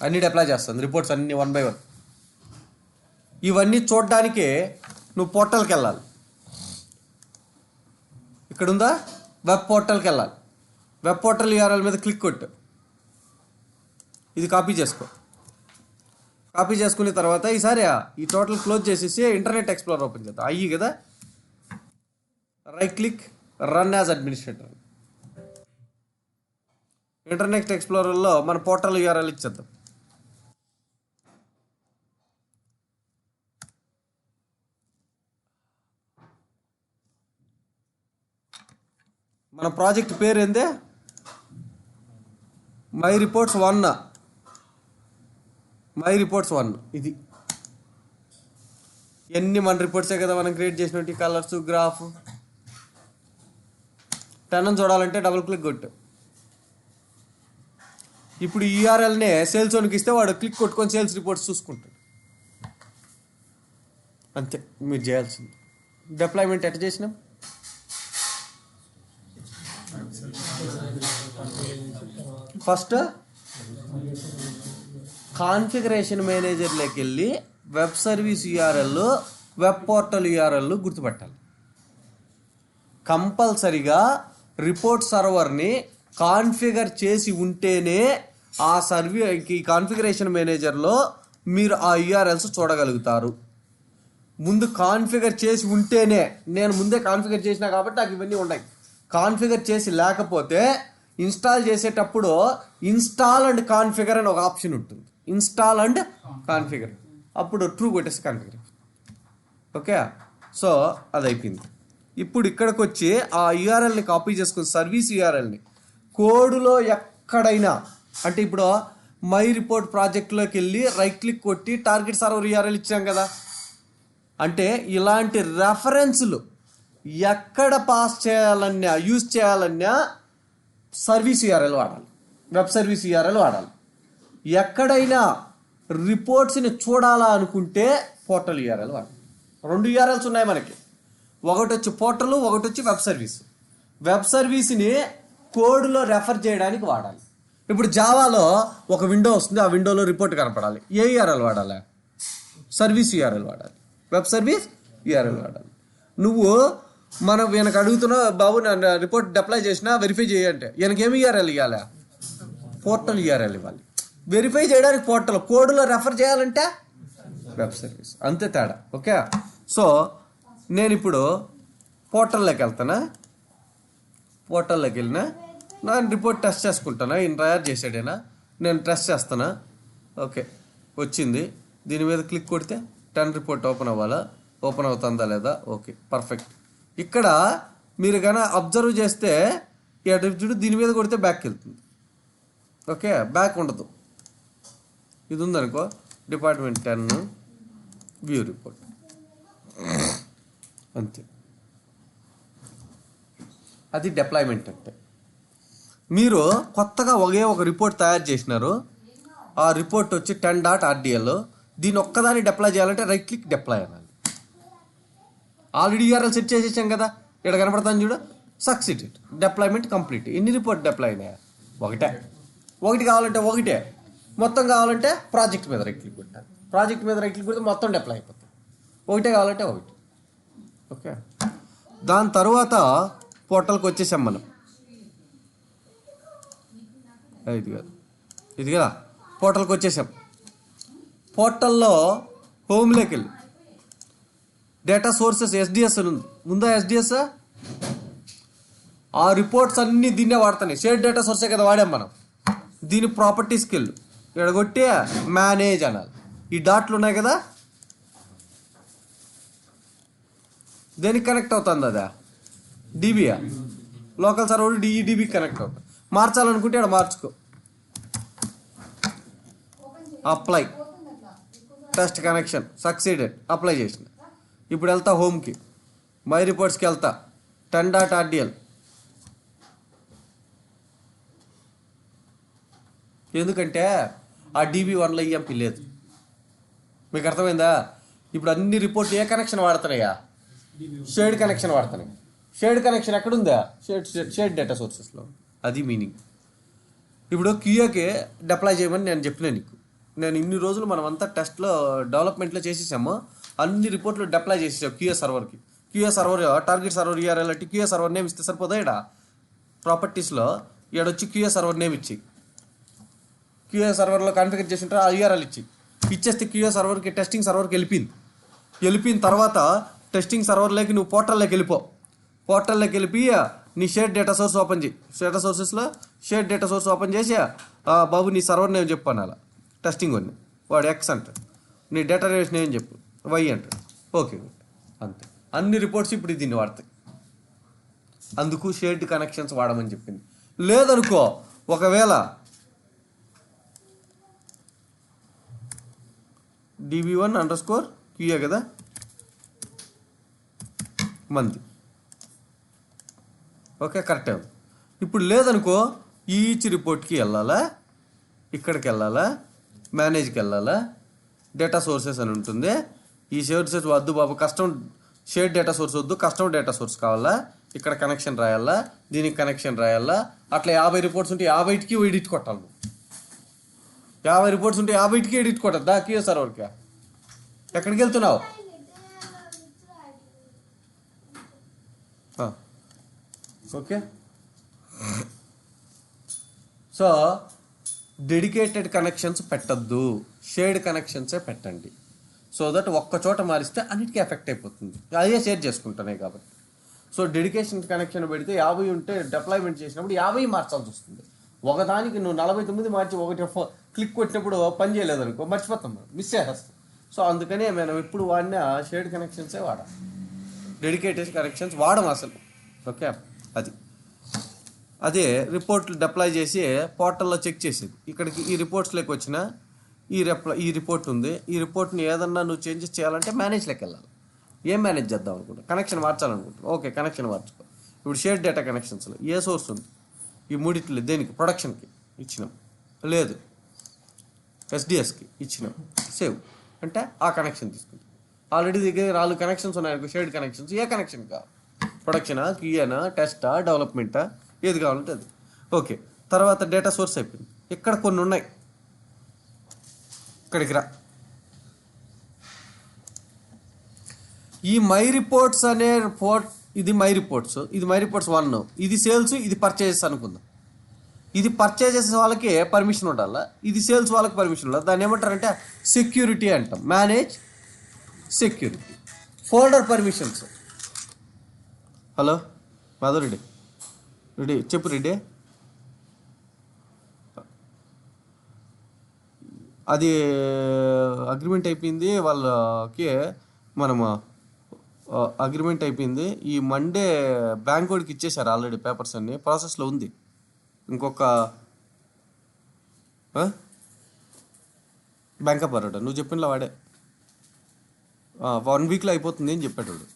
అన్నీ డిప్లాయ్ చేస్తుంది, రిపోర్ట్స్ అన్నీ 1 by 1. ఇవన్నీ చూడడానికే నువ్వు పోర్టల్కి వెళ్ళాలి. ఇక్కడ ఉందా, వెబ్ పోర్టల్కి వెళ్ళాలి. వెబ్ పోర్టల్ యూఆర్ఎల్ మీద క్లిక్ కొట్టు, ఇది కాపీ చేసుకో. కాపీ చేసుకున్న తర్వాత ఈసారి ఈ టోటల్ క్లోజ్ చేసేసి ఇంటర్నెట్ ఎక్స్ప్లోరర్ ఓపెన్ చేద్దాం. అయ్యి కదా, right click run as administrator. Internet ఎక్స్ప్లోరర్లో మన పోర్టల్ యూఆర్ఎల్ ఇచ్చేద్దాం. మన ప్రాజెక్ట్ పేరు ఏందే? My reports 1. ఇది ఎన్ని మన రిపోర్ట్సే కదా మనం క్రియేట్ చేసినట్టు. కలర్స్, గ్రాఫ్, 10 చూడాలంటే డబుల్ క్లిక్ కొట్టు. ఇప్పుడు యూఆర్ఎల్నే సేల్స్ ఓన్కి ఇస్తే వాడు క్లిక్ కొట్టుకొని సేల్స్ రిపోర్ట్స్ చూసుకుంటాడు. అంతే మీరు చేయాల్సింది. డిప్లాయ్మెంట్ ఎట్లా చేసినాం? ఫస్ట్ కాన్ఫిగరేషన్ మేనేజర్లోకి వెళ్ళి web service URL, web portal URL గుర్తుపెట్టాలి. కంపల్సరిగా రిపోర్ట్ సర్వర్ని కాన్ఫిగర్ చేసి ఉంటేనే ఆ ఈ కాన్ఫిగరేషన్ మేనేజర్లో మీరు ఆ యూఆర్ఎల్స్ చూడగలుగుతారు. ముందు కాన్ఫిగర్ చేసి ఉంటేనే, నేను ముందే కాన్ఫిగర్ చేసినా కాబట్టి నాకు ఇవన్నీ ఉన్నాయి. కాన్ఫిగర్ చేసి లేకపోతే ఇన్స్టాల్ చేసేటప్పుడు ఇన్స్టాల్ అండ్ కాన్ఫిగర్ అని ఒక ఆప్షన్ ఉంటుంది. ఇన్స్టాల్ అండ్ కాన్ఫిగర్, అప్పుడు ట్రూ కొట్టేసి కాన్ఫిగర్. ఓకే, సో అది అయిపోయింది. ఇప్పుడు ఇక్కడికి వచ్చి ఆ యూఆర్ఎల్ని కాపీ చేసుకుని సర్వీస్ యూఆర్ఎల్ని కోడ్లో ఎక్కడైనా, అంటే ఇప్పుడు మై రిపోర్ట్ ప్రాజెక్ట్లోకి వెళ్ళి రైట్ క్లిక్ కొట్టి టార్గెట్ సర్వర్ యూఆర్ఎల్ ఇచ్చాం కదా, అంటే ఇలాంటి రెఫరెన్స్లు ఎక్కడ పాస్ చేయాలన్నా, యూజ్ చేయాలన్నా సర్వీస్ యూఆర్ఎల్ వాడాలి, వెబ్ సర్వీస్ యూఆర్ఎల్ వాడాలి. ఎక్కడైనా రిపోర్ట్స్ని చూడాలా అనుకుంటే పోర్టల్ యూఆర్ఎల్ వాడాలి. 2 యూఆర్ఎల్స్ ఉన్నాయి మనకి, ఒకటి వచ్చి పోర్టల్, ఒకటి వచ్చి వెబ్ సర్వీస్. వెబ్ సర్వీస్ని కోడ్లో రెఫర్ చేయడానికి వాడాలి. ఇప్పుడు జావాలో ఒక విండో వస్తుంది, ఆ విండోలో రిపోర్ట్ కనపడాలి. ఏ యూఆర్ఎల్ వాడాలి? సర్వీస్ యూఆర్ఎల్ వాడాలి, వెబ్ సర్వీస్ యూఆర్ఎల్ వాడాలి. నువ్వు ఈయనకు అడుగుతున్నావు, బాబు నన్ను రిపోర్ట్ అప్లై చేసినా వెరిఫై చేయంటే ఈయనకేమి యూఆర్ఎల్ ఇవ్వాలి? పోర్టల్ యూఆర్ఎల్ ఇవ్వాలి. వెరిఫై చేయడానికి పోర్టల్, కోడ్లో రెఫర్ చేయాలంటే వెబ్ సర్వీస్. అంతే తేడా. ఓకే, సో నేను ఇప్పుడు పోర్టల్లోకి వెళ్తానా, పోర్టల్లోకి వెళ్ళినా నేను రిపోర్ట్ టెస్ట్ చేసుకుంటానా, ఈయన తయారు చేసాడేనా, నేను టెస్ట్ చేస్తానా. ఓకే, వచ్చింది. దీని మీద క్లిక్ కొడితే 10 రిపోర్ట్ ఓపెన్ అవ్వాలా, ఓపెన్ అవుతుందా లేదా? Okay, perfect. ఇక్కడ మీరు కానీ అబ్జర్వ్ చేస్తే చూడు, దీని మీద కొడితే బ్యాక్ వెళ్తుంది. ఓకే, బ్యాక్ ఉండదు. ఇది ఉందనుకో, డిపార్ట్మెంట్ 10 వ్యూ రిపోర్ట్, అంతే. అది డిప్లాయ్మెంట్ అంటే. మీరు కొత్తగా ఒక రిపోర్ట్ తయారు చేసినారు, ఆ రిపోర్ట్ వచ్చి 10.rdl. దీని ఒక్కదాన్ని డిప్లాయ్ చేయాలంటే రైట్ క్లిక్ డిప్లాయ్ అనాలి. ఆల్రెడీ యూఆర్ఎల్ సెట్ చేసేసాం కదా, ఇక్కడ కనపడతాను చూడు, సక్సెడెడ్, డిప్లాయ్మెంట్ కంప్లీట్. ఎన్ని రిపోర్ట్ డిప్లాయ్ అయినాయా? ఒకటి కావాలంటే ఒకటే, మొత్తం కావాలంటే ప్రాజెక్ట్ మీద రైట్ క్లిక్ కొట్టాలి. ప్రాజెక్ట్ మీద రైట్ క్లిక్ కొడితే మొత్తం డిప్లాయ్ అయిపోతుంది. ఒకటే కావాలంటే ఒకటి. ఓకే, దాని తర్వాత పోర్టల్కి వచ్చేసాం మనం. ఇది కదా పోర్టల్కి వచ్చేసాం. పోర్టల్లో హోమ్లోకి వెళ్ళి డేటా సోర్సెస్ ఎస్డిఎస్ అని ఉంది. ఉందా ఎస్డిఎస్? ఆ రిపోర్ట్స్ అన్నీ దీన్నే వాడుతున్నాయి. షేర్ డేటా సోర్సే కదా వాడాం మనం. దీని ప్రాపర్టీస్కి వెళ్ళు, ఇక్కడ కొట్టి మేనేజ్ అనాలి. ఈ డాట్లు ఉన్నాయి కదా, దేనికి కనెక్ట్ అవుతుంది? అదా డీబీయా, లోకల్ సర్వర్ డీబీకి కనెక్ట్ అవుతుంది. మార్చాలనుకుంటే ఇక్కడ మార్చుకో. Apply, test connection succeeded, apply చేసిన. ఇప్పుడు వెళ్తా హోమ్కి, మై రిపోర్ట్స్కి వెళ్తా, 10.rdl ఎందుకంటే ఆ DB1లో EMP లేదు. మీకు అర్థమైందా? ఇప్పుడు అన్ని రిపోర్ట్లు ఏ కనెక్షన్ వాడుతున్నాయా? షేర్డ్ కనెక్షన్ వాడుతున్నాయి. షేర్డ్ కనెక్షన్ ఎక్కడుందా? షేర్డ్ డేటా సోర్సెస్లో. అది మీనింగ్. ఇప్పుడు QAకి డిప్లాయ్ చేయమని నేను చెప్పినా నీకు. నేను ఇన్ని రోజులు మనం అంతా టెస్ట్లో డెవలప్మెంట్లో చేసేసాము. అన్ని రిపోర్ట్లు డిప్లాయ్ చేసేసాం QA సర్వర్కి. QA server target server URL అంటే QA సర్వర్ నేమ్ ఇస్తే సరిపోదా? ఇక్కడ ప్రాపర్టీస్లో ఈడొచ్చి QA సర్వర్ నేమ్ ఇచ్చి QA సర్వర్లో కాన్ఫిగర్ చేసి ఉంటారు. ఆ URL ఇచ్చేస్తే QA సర్వర్కి టెస్టింగ్ సర్వర్కి వెళ్ళిపోయిన తర్వాత టెస్టింగ్ సర్వర్లోకి నువ్వు పోర్టల్లోకి వెళ్ళిపో. పోర్టల్లోకి వెళ్ళి నీ షేర్ డేటా సోర్స్ ఓపెన్ చేయి. డేటా సోర్సెస్లో షేర్ డేటా సోర్స్ ఓపెన్ చేసి బాబు నీ సర్వర్ నేమ్ చెప్పు అనాల. టెస్టింగ్ అని వాడు X అంటాడు. నీ డేటా రేస్ నేమ్ చెప్పు Y అంటాడు. ఓకే, అంతే. అన్ని రిపోర్ట్స్ ఇప్పుడు దీన్ని వాడతాయి. అందుకు షేర్డ్ కనెక్షన్స్ వాడమని చెప్పింది. లేదనుకో, ఒకవేళ DB1_QA కదా మంది. ఓకే, కరెక్టే. ఇప్పుడు లేదనుకో, ఈచ్ రిపోర్ట్కి వెళ్ళాలా, ఇక్కడికి వెళ్ళాలా, మేనేజ్కి వెళ్ళాలా, డేటా సోర్సెస్ అని ఉంటుంది. ఈ సోర్సెస్ వద్దు బాబు, కస్టమ్ షేర్ డేటా సోర్స్ వద్దు, కస్టమ్ డేటా సోర్స్ కావాలా, ఇక్కడ కనెక్షన్ రాయాలా, దీనికి కనెక్షన్ రాయాలా. అట్లా 50 రిపోర్ట్స్ ఉంటే 50కి ఎడిట్ కొట్టాలి. 50 రిపోర్ట్స్ ఉంటే 50కి ఎడిట్ కొట్టద్దా QA సర్వర్కి? ఎక్కడికి వెళ్తున్నావు? ఓకే, సో డెడికేటెడ్ కనెక్షన్స్ పెట్టద్దు, షేర్డ్ కనెక్షన్సే పెట్టండి. సో దట్ ఒక్క చోట మారిస్తే అన్నిటికీ ఎఫెక్ట్ అయిపోతుంది. అదే షేర్ చేసుకుంటున్నాయి కాబట్టి. సో డెడికేషన్ కనెక్షన్ పెడితే 50 ఉంటే డిప్లాయ్మెంట్ చేసినప్పుడు 50 మార్చాల్సి వస్తుంది. ఒకదానికి నువ్వు 49 మార్చి ఒకటి క్లిక్ కొట్టినప్పుడు పని చేయలేదనుకో, మర్చిపోతాం, మిస్ చేసేస్తాం. సో అందుకనే మనం ఎప్పుడు వాడినా షేర్డ్ కనెక్షన్సే వాడాలి, డెడికేటెడ్ కనెక్షన్స్ వాడము అసలు. ఓకే, అదే రిపోర్ట్లు డిప్లాయ్ చేసి పోర్టల్లో చెక్ చేసేది. ఇక్కడికి ఈ రిపోర్ట్స్లోకి వచ్చిన ఈ రిపోర్ట్ ఉంది. ఈ రిపోర్ట్ని ఏదన్నా నువ్వు చేంజెస్ చేయాలంటే మేనేజ్లోకి వెళ్ళాలి. ఏం మేనేజ్ చేద్దాం అనుకుంటా? కనెక్షన్ మార్చాలనుకుంటున్నావు. ఓకే, కనెక్షన్ మార్చుకో. ఇప్పుడు షేర్ డేటా కనెక్షన్స్లో ఏ సోర్స్ ఉంది? ఈ మూడిట్లో దేనికి? ప్రొడక్షన్కి ఇచ్చినాం, లేదు SDSకి ఇచ్చినాం. సేవ్ అంటే ఆ కనెక్షన్ తీసుకుంటాం. ఆల్రెడీ దగ్గర 4 కనెక్షన్స్ ఉన్నాయి, షేర్డ్ కనెక్షన్స్. ఏ కనెక్షన్ కావాలి? ప్రొడక్షనా, QAనా, టెస్టా, డెవలప్మెంటా, ఏది కావాలంటే అది. ఓకే, తర్వాత డేటా సోర్స్ అయిపోయింది. ఇక్కడ కొన్ని ఉన్నాయి, ఇక్కడికి రా. ఈ మై రిపోర్ట్స్ అనే ఇది మై రిపోర్ట్స్, ఇది మై రిపోర్ట్స్ 1, ఇది సేల్స్, ఇది పర్చేజెస్ అనుకుందాం. ఇది పర్చేజెస్ వాళ్ళకి పర్మిషన్ ఉండాలా, ఇది సేల్స్ వాళ్ళకి పర్మిషన్ ఉండాలి. దాన్ని ఏమంటారంటే సెక్యూరిటీ అంటాం. Manage security. Folder permissions. Hello Madhu Reddy, Reddy చెప్పు రెడ్డి. అది అగ్రిమెంట్ అయిపోయింది వాళ్ళకి, మనము అగ్రిమెంట్ అయిపోయింది. ఈ మండే బ్యాంక్ వాడికి ఇచ్చేసారు ఆల్రెడీ, పేపర్స్ అన్నీ ప్రాసెస్లో ఉంది. ఇంకొక బ్యాంక్ ఆఫ్ బరోడా నువ్వు చెప్పినలా వాడే 1 వీక్లో అయిపోతుంది అని చెప్పాడు వాడు.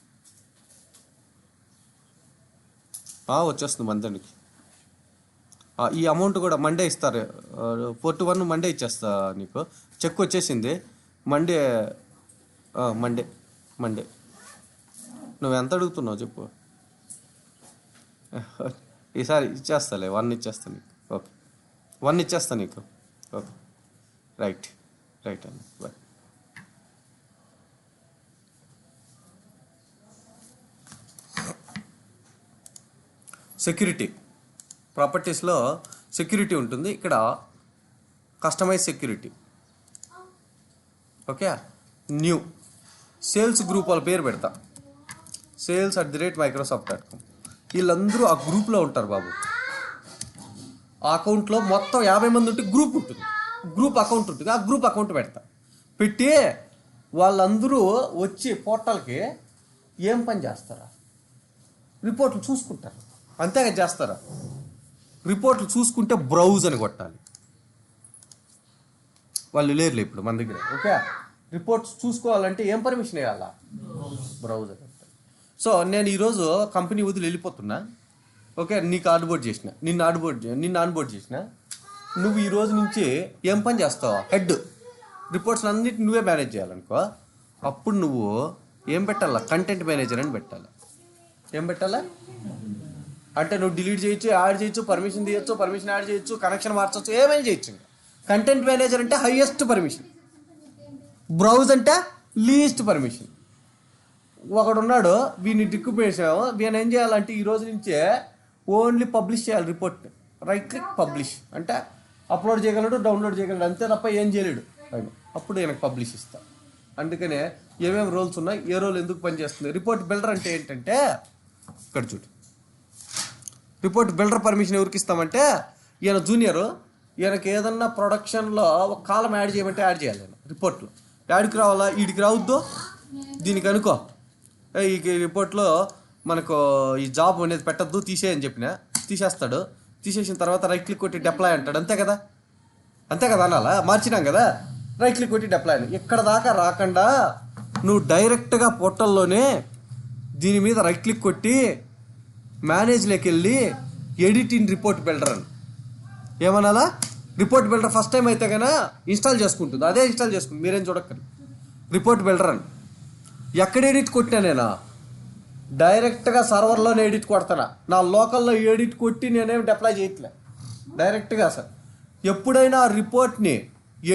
వచ్చేస్తుంది మంత్కి. ఈ అమౌంట్ కూడా మండే ఇస్తారు. 4 to 1 మండే ఇచ్చేస్తా నీకు. చెక్ వచ్చేసింది మండే. మండే నువ్వు ఎంత అడుగుతున్నావు చెప్పు. ఈసారి ఇచ్చేస్తాలే, 1 ఇచ్చేస్తా నీకు. ఓకే, 1 ఇచ్చేస్తా నీకు. ఓకే, రైట్ అండి, బాయ్. సెక్యూరిటీ ప్రాపర్టీస్లో సెక్యూరిటీ ఉంటుంది. ఇక్కడ customize security. Okay, new sales group వాళ్ళ పేరు పెడతా, sales@microsoft.com. వీళ్ళందరూ ఆ గ్రూప్లో ఉంటారు బాబు. ఆ అకౌంట్లో మొత్తం 50 మంది ఉంటే గ్రూప్ ఉంటుంది, గ్రూప్ అకౌంట్ ఉంటుంది. ఆ గ్రూప్ అకౌంట్ పెట్టి వాళ్ళందరూ వచ్చి పోర్టల్కి ఏం పని చేస్తారా? రిపోర్ట్లు చూసుకుంటారు, అంతేగా చేస్తారా? రిపోర్ట్లు చూసుకుంటే బ్రౌజ్ అని కొట్టాలి. వాళ్ళు లేరులే ఇప్పుడు మన దగ్గర. ఓకే, రిపోర్ట్స్ చూసుకోవాలంటే ఏం పర్మిషన్ ఇవ్వాలా? బ్రౌజ్ అని కొట్టాలి. సో నేను ఈరోజు కంపెనీ వదిలి వెళ్ళిపోతున్నా. ఓకే, నీకు ఆన్బోర్డ్ చేసిన, నిన్ను ఆన్బోర్డ్ చేసిన. నువ్వు ఈ రోజు నుంచి ఏం పని చేస్తావు? హెడ్. రిపోర్ట్స్ అన్నిటి నువ్వే మేనేజ్ చేయాలనుకో, అప్పుడు నువ్వు ఏం పెట్టాలా? కంటెంట్ మేనేజర్ అని పెట్టాలి. ఏం పెట్టాలా అంటే నువ్వు డిలీట్ చేయొచ్చు, యాడ్ చేయొచ్చు, పర్మిషన్ తీయచ్చు, పర్మిషన్ యాడ్ చేయొచ్చు, కనెక్షన్ మార్చవచ్చు, ఏమైనా చేయొచ్చు. కంటెంట్ మేనేజర్ అంటే హైయెస్ట్ పర్మిషన్, బ్రౌజ్ అంటే లీస్ట్ పర్మిషన్. ఒకడున్నాడు, వీడిని టిక్కు పేసాము, వీని ఏం చేయాలంటే ఈ రోజు నుంచే ఓన్లీ పబ్లిష్ చేయాలి రిపోర్ట్. రైట్ క్లిక్ పబ్లిష్ అంటే అప్లోడ్ చేయగలడు, డౌన్లోడ్ చేయగలడు, అంతే తప్ప ఏం చేయలేడు. అప్పుడు ఈయనకు పబ్లిష్ ఇస్తా. అందుకనే ఏమేమి రోల్స్ ఉన్నాయి, ఏ రోల్ ఎందుకు పనిచేస్తుంది. రిపోర్ట్ బిల్డర్ అంటే ఏంటంటే ఇక్కడ చూడు, రిపోర్ట్ బిల్డర్ పర్మిషన్ ఎవరికి ఇస్తామంటే ఈయన జూనియరు, ఈయనకి ఏదన్నా ప్రొడక్షన్లో ఒక కాలం యాడ్ చేయమంటే యాడ్ చేయాలి. నేను రిపోర్ట్లో యాడ్కి రావాలా, వీడికి రావద్దు, దీనికి అనుకో ఈ రిపోర్ట్లో మనకు ఈ జాబ్ అనేది పెట్టద్దు, తీసేయని చెప్పిన తీసేస్తాడు. తీసేసిన తర్వాత రైట్ క్లిక్ కొట్టి డిప్లాయ్ అంటాడు. అంతే కదా అనాలా? మార్చినాం కదా, రైట్ క్లిక్ కొట్టి డిప్లాయ్ అని. ఇక్కడ దాకా రాకుండా నువ్వు డైరెక్ట్గా పోర్టల్లోనే దీని మీద రైట్ క్లిక్ కొట్టి మేనేజ్లోకి వెళ్ళి ఎడిట్ ఇన్ రిపోర్ట్ బిల్డర్ అని ఏమనాలా? రిపోర్ట్ బిల్డర్ ఫస్ట్ టైం అయితే కన్నా ఇన్స్టాల్ చేసుకుంటుంది, అదే ఇన్స్టాల్ చేసుకుంటుంది, మీరేం చూడక్కర్లేదు. రిపోర్ట్ బిల్డర్ అని ఎక్కడ ఎడిట్ కొట్టినా నేను డైరెక్ట్గా సర్వర్లోనే ఎడిట్ కొడతాను. నా లోకల్లో ఎడిట్ కొట్టి నేనేం డిప్లాయ్ చేయట్లే, డైరెక్ట్గా. సార్ ఎప్పుడైనా రిపోర్ట్ని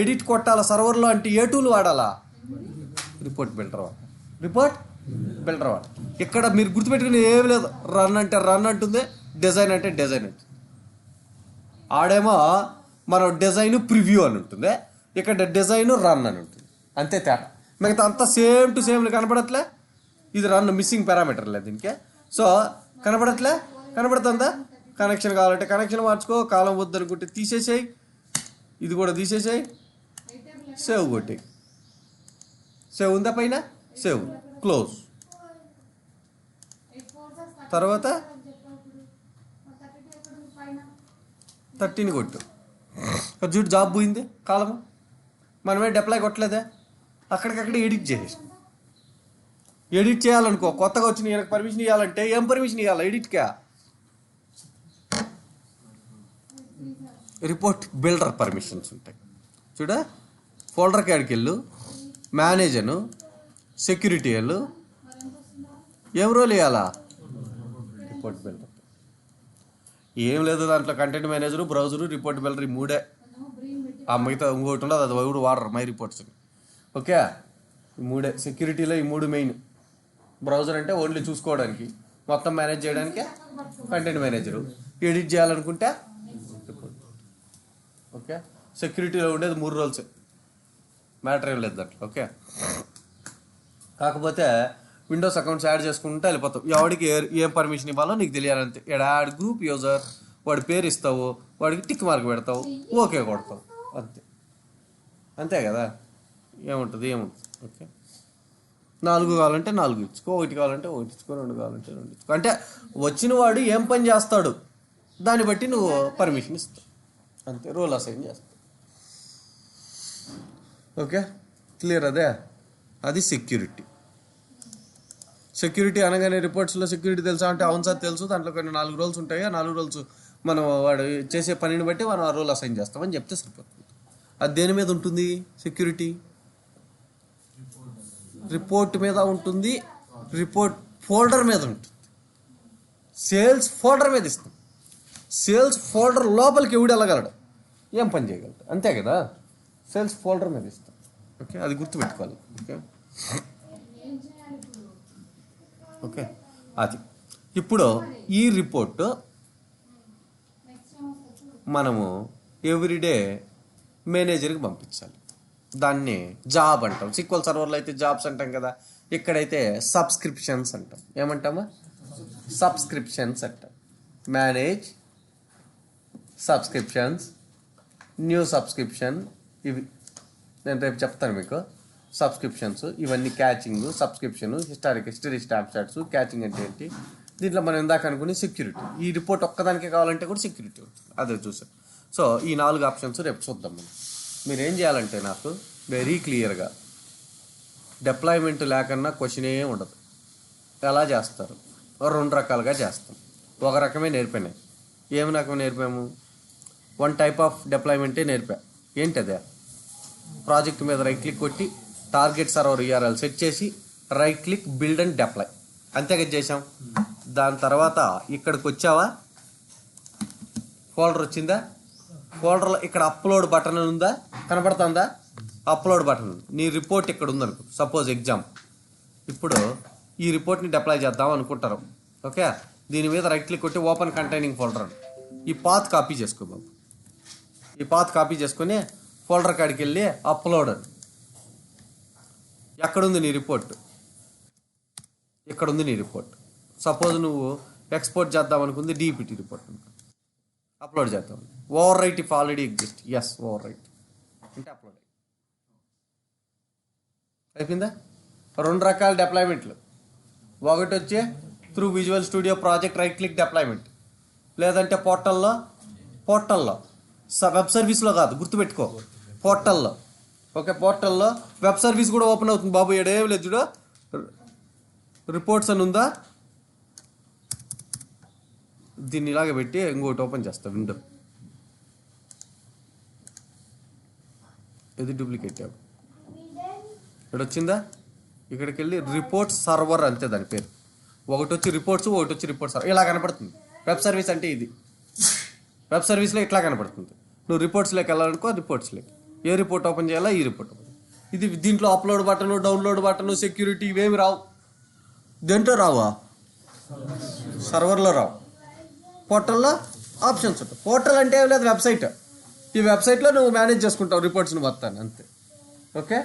ఎడిట్ కొట్టాలా సర్వర్లో అంటే ఏ టూల్ వాడాలా? రిపోర్ట్ బిల్డర్ వాడాలి. రిపోర్ట్ బిల్డర్ వాడాలి. ఇక్కడ మీరు గుర్తుపెట్టుకుని ఏమి లేదు, రన్ అంటే రన్ అంటుంది, డిజైన్ అంటే డిజైన్ అంటుంది. ఆడేమో మనం డిజైన్ ప్రివ్యూ అని ఉంటుంది, ఇక్కడ డిజైన్ రన్ అని ఉంటుంది, అంతే తేడా. మిగతా అంతా సేమ్ టు సేమ్ కనపడట్లే. ఇది రన్ మిస్సింగ్ పారామీటర్ లేదు దీనికి. సో కనపడట్లే, కనపడుతుందా? కనెక్షన్ కావాలంటే కనెక్షన్ మార్చుకో, కాలం వద్దు అనుకుంటే తీసేసేయి, ఇది కూడా తీసేసేయి, సేవ్ కొట్టి, సేవ్ ఉందా పైన, సేవ్, క్లోజ్. తర్వాత 13 కొట్టు, చూడు జాబ్ పోయింది కాలము. మనమే డిప్లాయ్ కొట్టలేదే, అక్కడికక్కడ ఎడిట్ చేసేసి. ఎడిట్ చేయాలనుకో, కొత్తగా వచ్చిన ఈయనకు పర్మిషన్ ఇవ్వాలంటే ఏం పర్మిషన్ ఇవ్వాలి? ఎడిట్కా రిపోర్ట్ బిల్డర్ పర్మిషన్స్ ఉంటాయి చూడ. ఫోల్డర్ కాడికి వెళ్ళు, మేనేజరు, సెక్యూరిటీ వెళ్ళు, ఏం రోల్ ఇవ్వాలా? Report builder. ఏం లేదు దాంట్లో, content manager, browser, report builder, ఈ మూడే. ఆ మిగతా ఇంకోటి ఉండదు, అది ఎవరు వాడరు మై రిపోర్ట్స్. ఓకే, ఈ మూడే సెక్యూరిటీలో, ఈ మూడు మెయిన్. బ్రౌజర్ అంటే ఓన్లీ చూసుకోవడానికి, మొత్తం మేనేజ్ చేయడానికి కంటెంట్ మేనేజరు, ఎడిట్ చేయాలనుకుంటే రిపోర్ట్. ఓకే, సెక్యూరిటీలో ఉండేది 3 రోల్స్, మ్యాటర్ ఏం లేదు దాంట్లో. ఓకే, కాకపోతే విండోస్ అకౌంట్స్ యాడ్ చేసుకుంటే వెళ్ళిపోతావు. ఎవడికి ఏం పర్మిషన్ ఇవ్వాలో నీకు తెలియాలంతే. యాడ్ గ్రూప్ యూజర్, వాడి పేరు ఇస్తావు, వాడికి టిక్ మార్క్ పెడతావు, ఓకే కొడతావు, అంతే. అంతే కదా, ఏముంటుంది. ఓకే, 4 కావాలంటే 4 ఇచ్చుకో, 1 కావాలంటే 1 ఇచ్చుకో, 2 కావాలంటే 2 ఇచ్చుకో. అంటే వచ్చిన వాడు ఏం పని చేస్తాడు దాన్ని బట్టి నువ్వు పర్మిషన్ ఇస్తావు, అంతే. రోల్ అసైన్ చేస్తావు. Okay, clear? అది సెక్యూరిటీ. సెక్యూరిటీ అనగానే రిపోర్ట్స్లో సెక్యూరిటీ తెలుసా అంటే అవును సార్ తెలుసు, దాంట్లో కొన్ని 4 రోల్స్ ఉంటాయి, ఆ 4 రోల్స్ మనం వాడు చేసే పనిని బట్టి మనం ఆ రోల్ అసైన్ చేస్తామని చెప్తే సరిపోతుంది. అది దేని మీద ఉంటుంది? సెక్యూరిటీ రిపోర్ట్ మీద ఉంటుంది, రిపోర్ట్ ఫోల్డర్ మీద ఉంటుంది, సేల్స్ ఫోల్డర్ మీద ఇస్తాం. సేల్స్ ఫోల్డర్ లోపలికి ఎవడు వెళ్ళగలడు, ఏం పని చేయగలడు, అంతే కదా. సేల్స్ ఫోల్డర్ మీద ఇస్తాం. ఓకే, అది గుర్తుపెట్టుకోవాలి. ఓకే, అది. ఇప్పుడు ఈ రిపోర్ట్ మనము ఎవ్రీడే మేనేజర్కి పంపించాలి. దాన్ని జాబ్ అంటాం. SQL సర్వర్లో అయితే జాబ్స్ అంటాం కదా, ఇక్కడైతే సబ్స్క్రిప్షన్స్ అంటాం. ఏమంటామా? సబ్స్క్రిప్షన్స్ అంటాం. మేనేజ్ సబ్స్క్రిప్షన్స్, న్యూ సబ్స్క్రిప్షన్, ఇవి నేను రేపు చెప్తాను మీకు. సబ్స్క్రిప్షన్స్ ఇవన్నీ, catching, subscription, history snapshots. Catching అంటే ఏంటి? దీంట్లో మనం ఇందాక అనుకుని సెక్యూరిటీ. ఈ రిపోర్ట్ ఒక్కదానికే కావాలంటే కూడా సెక్యూరిటీ ఉంటుంది, అదే చూసాం. సో ఈ 4 ఆప్షన్స్ రేపు చూద్దాం మనం. మీరు ఏం చేయాలంటే నాకు వెరీ క్లియర్గా, డిప్లాయ్మెంట్ లేకన్నా క్వశ్చనే ఉండదు. ఎలా చేస్తారు? 2 రకాలుగా చేస్తాం. ఒక రకమే నేర్పినాయి. ఏమి రకం నేర్పాము? వన్ టైప్ ఆఫ్ డిప్లాయ్మెంటే నేర్పా. ఏంటి అదే? ప్రాజెక్ట్ మీద రైట్ క్లిక్ కొట్టి టార్గెట్ సర్వర్ యూఆర్ఎల్ సెట్ చేసి right click build and deploy, అంతేగా చేసాం. దాని తర్వాత ఇక్కడికి వచ్చావా, ఫోల్డర్ వచ్చిందా, ఫోల్డర్లో ఇక్కడ అప్లోడ్ బటన్ ఉందా, కనపడుతుందా? అప్లోడ్ బటన్, నీ రిపోర్ట్ ఇక్కడ ఉందనుకో, సపోజ్ ఎగ్జామ్. ఇప్పుడు ఈ రిపోర్ట్ని డిప్లాయ్ చేద్దాం అనుకుంటారు. ఓకే, దీని మీద రైట్ క్లిక్ కొట్టి ఓపెన్ కంటైనింగ్ ఫోల్డర్ అని ఈ పాత్ కాపీ చేసుకో బాబు. ఈ పాత్ కాపీ చేసుకొని ఫోల్డర్ కాడికి వెళ్ళి అప్లోడ్ అని, ఎక్కడుంది నీ రిపోర్ట్, ఇక్కడ ఉంది నీ రిపోర్ట్. సపోజ్ నువ్వు ఎక్స్పోర్ట్ చేద్దాం అనుకుంది డిపిటి రిపోర్ట్, అప్లోడ్ చేద్దాం. Overwrite if already exist, yes overwrite అంటే అప్లోడ్ అయిపోయిందా. 2 రకాల డిప్లాయ్మెంట్లు, ఒకటి వచ్చి through visual studio project right click deployment, లేదంటే పోర్టల్లో వెబ్ సర్వీస్లో కాదు, గుర్తుపెట్టుకో, పోర్టల్లో. ఓకే, పోర్టల్లో వెబ్ సర్వీస్ కూడా ఓపెన్ అవుతుంది బాబు. ఏడేం లేదు చూడు, రిపోర్ట్స్ అని ఉందా, దీన్ని ఇలాగ పెట్టి ఇంకోటి ఓపెన్ చేస్తా విండో. ఇది డూప్లికేట్ ట్యాబ్, ఇక్కడ వచ్చిందా, ఇక్కడికి వెళ్ళి రిపోర్ట్స్ సర్వర్ అంతే దాని పేరు. ఒకటి వచ్చి రిపోర్ట్స్, ఒకటి వచ్చి రిపోర్ట్ సర్వర్, ఇలా కనపడుతుంది. వెబ్ సర్వీస్ అంటే ఇది, వెబ్ సర్వీస్లో ఇట్లా కనపడుతుంది. నువ్వు రిపోర్ట్స్లోకి వెళ్ళాలనుకో, రిపోర్ట్స్లోకి ఏ రిపోర్ట్ ఓపెన్ చేయాలా ఈ రిపోర్ట్ ఓపెన్. ఇది దీంట్లో upload button, download button, security ఇవేమి రావు. దేంట్లో రావా, సర్వర్లో రావు. పోర్టల్లో ఆప్షన్స్ ఉంటాయి. పోర్టల్ అంటే ఏం లేదు, వెబ్సైట్. ఈ వెబ్సైట్లో నువ్వు మేనేజ్ చేసుకుంటావు రిపోర్ట్స్ని మొత్తాన్ని, అంతే. ఓకే,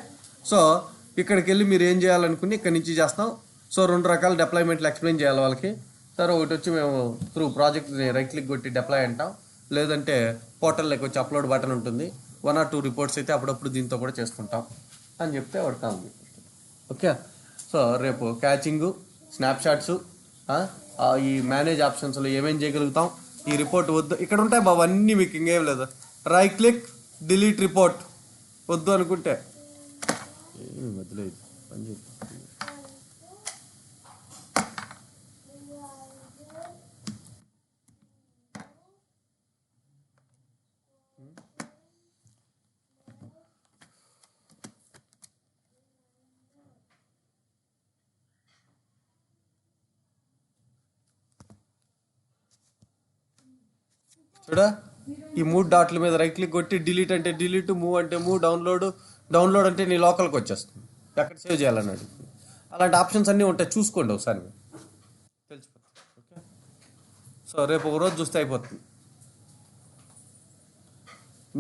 సో ఇక్కడికి వెళ్ళి మీరు ఏం చేయాలనుకుని ఇక్కడి నుంచి చేస్తాం. సో 2 రకాల డిప్లాయ్మెంట్లు ఎక్స్ప్లెయిన్ చేయాలి వాళ్ళకి. సరే, ఒకటి వచ్చి మేము త్రూ ప్రాజెక్ట్ని రైట్ క్లిక్ కొట్టి డిప్లాయ్ అంటాం, లేదంటే పోర్టల్లోకి వచ్చి అప్లోడ్ బటన్ ఉంటుంది. 1 or 2 రిపోర్ట్స్ అయితే అప్పుడప్పుడు దీంతో కూడా చేసుకుంటాం అని చెప్తే వాడు కాదు. ఓకే, సో రేపు క్యాచింగు, స్నాప్షాట్స్, ఈ మేనేజ్ ఆప్షన్స్లో ఏమేం చేయగలుగుతాం. ఈ రిపోర్ట్ వద్దు, ఇక్కడ ఉంటాయి బాబు అన్నీ, మీకు ఇంకేం లేదు. రైట్ క్లిక్ డిలీట్ రిపోర్ట్ వద్దు అనుకుంటే మధ్యలో పని చేస్తుంది. చూడా, ఈ 3 డాట్ల మీద రైట్ క్లిక్ కొట్టి డిలీట్ అంటే డిలీట్, మూవ్ అంటే మూవ్, డౌన్లోడ్ అంటే నీ లోకల్కి వచ్చేస్తుంది, ఎక్కడ సేవ్ చేయాలని అడుగుతుంది. అలాంటి ఆప్షన్స్ అన్నీ ఉంటాయి, చూసుకోండి ఒకసారి, తెలిసిపోతుంది. ఓకే, సో రేపు ఒక రోజు చూస్తే అయిపోతుంది.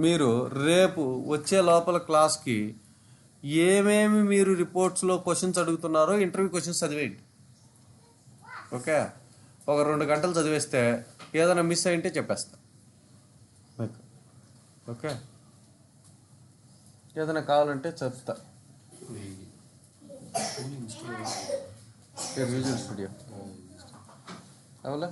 మీరు రేపు వచ్చే లోపల క్లాస్కి ఏమేమి మీరు రిపోర్ట్స్లో క్వశ్చన్స్ అడుగుతున్నారో ఇంటర్వ్యూ క్వశ్చన్స్ చదివేయండి. ఓకే, ఒక 2 గంటలు చదివేస్తే ఏదైనా మిస్ అయింటే చెప్పేస్తా. ఓకే, ఏదైనా కావాలంటే చెప్తా. విజువల్ స్టూడియో అవలా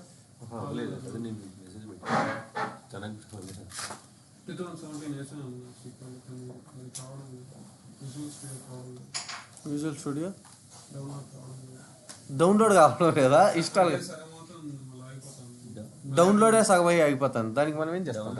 విజువల్ స్టూడియో డౌన్లోడ్ కావడం లేదా, ఇష్టాలు డౌన్లోడే సగం అయ్యి ఆగిపోతాను. దానికి మనం ఏం చేస్తాం?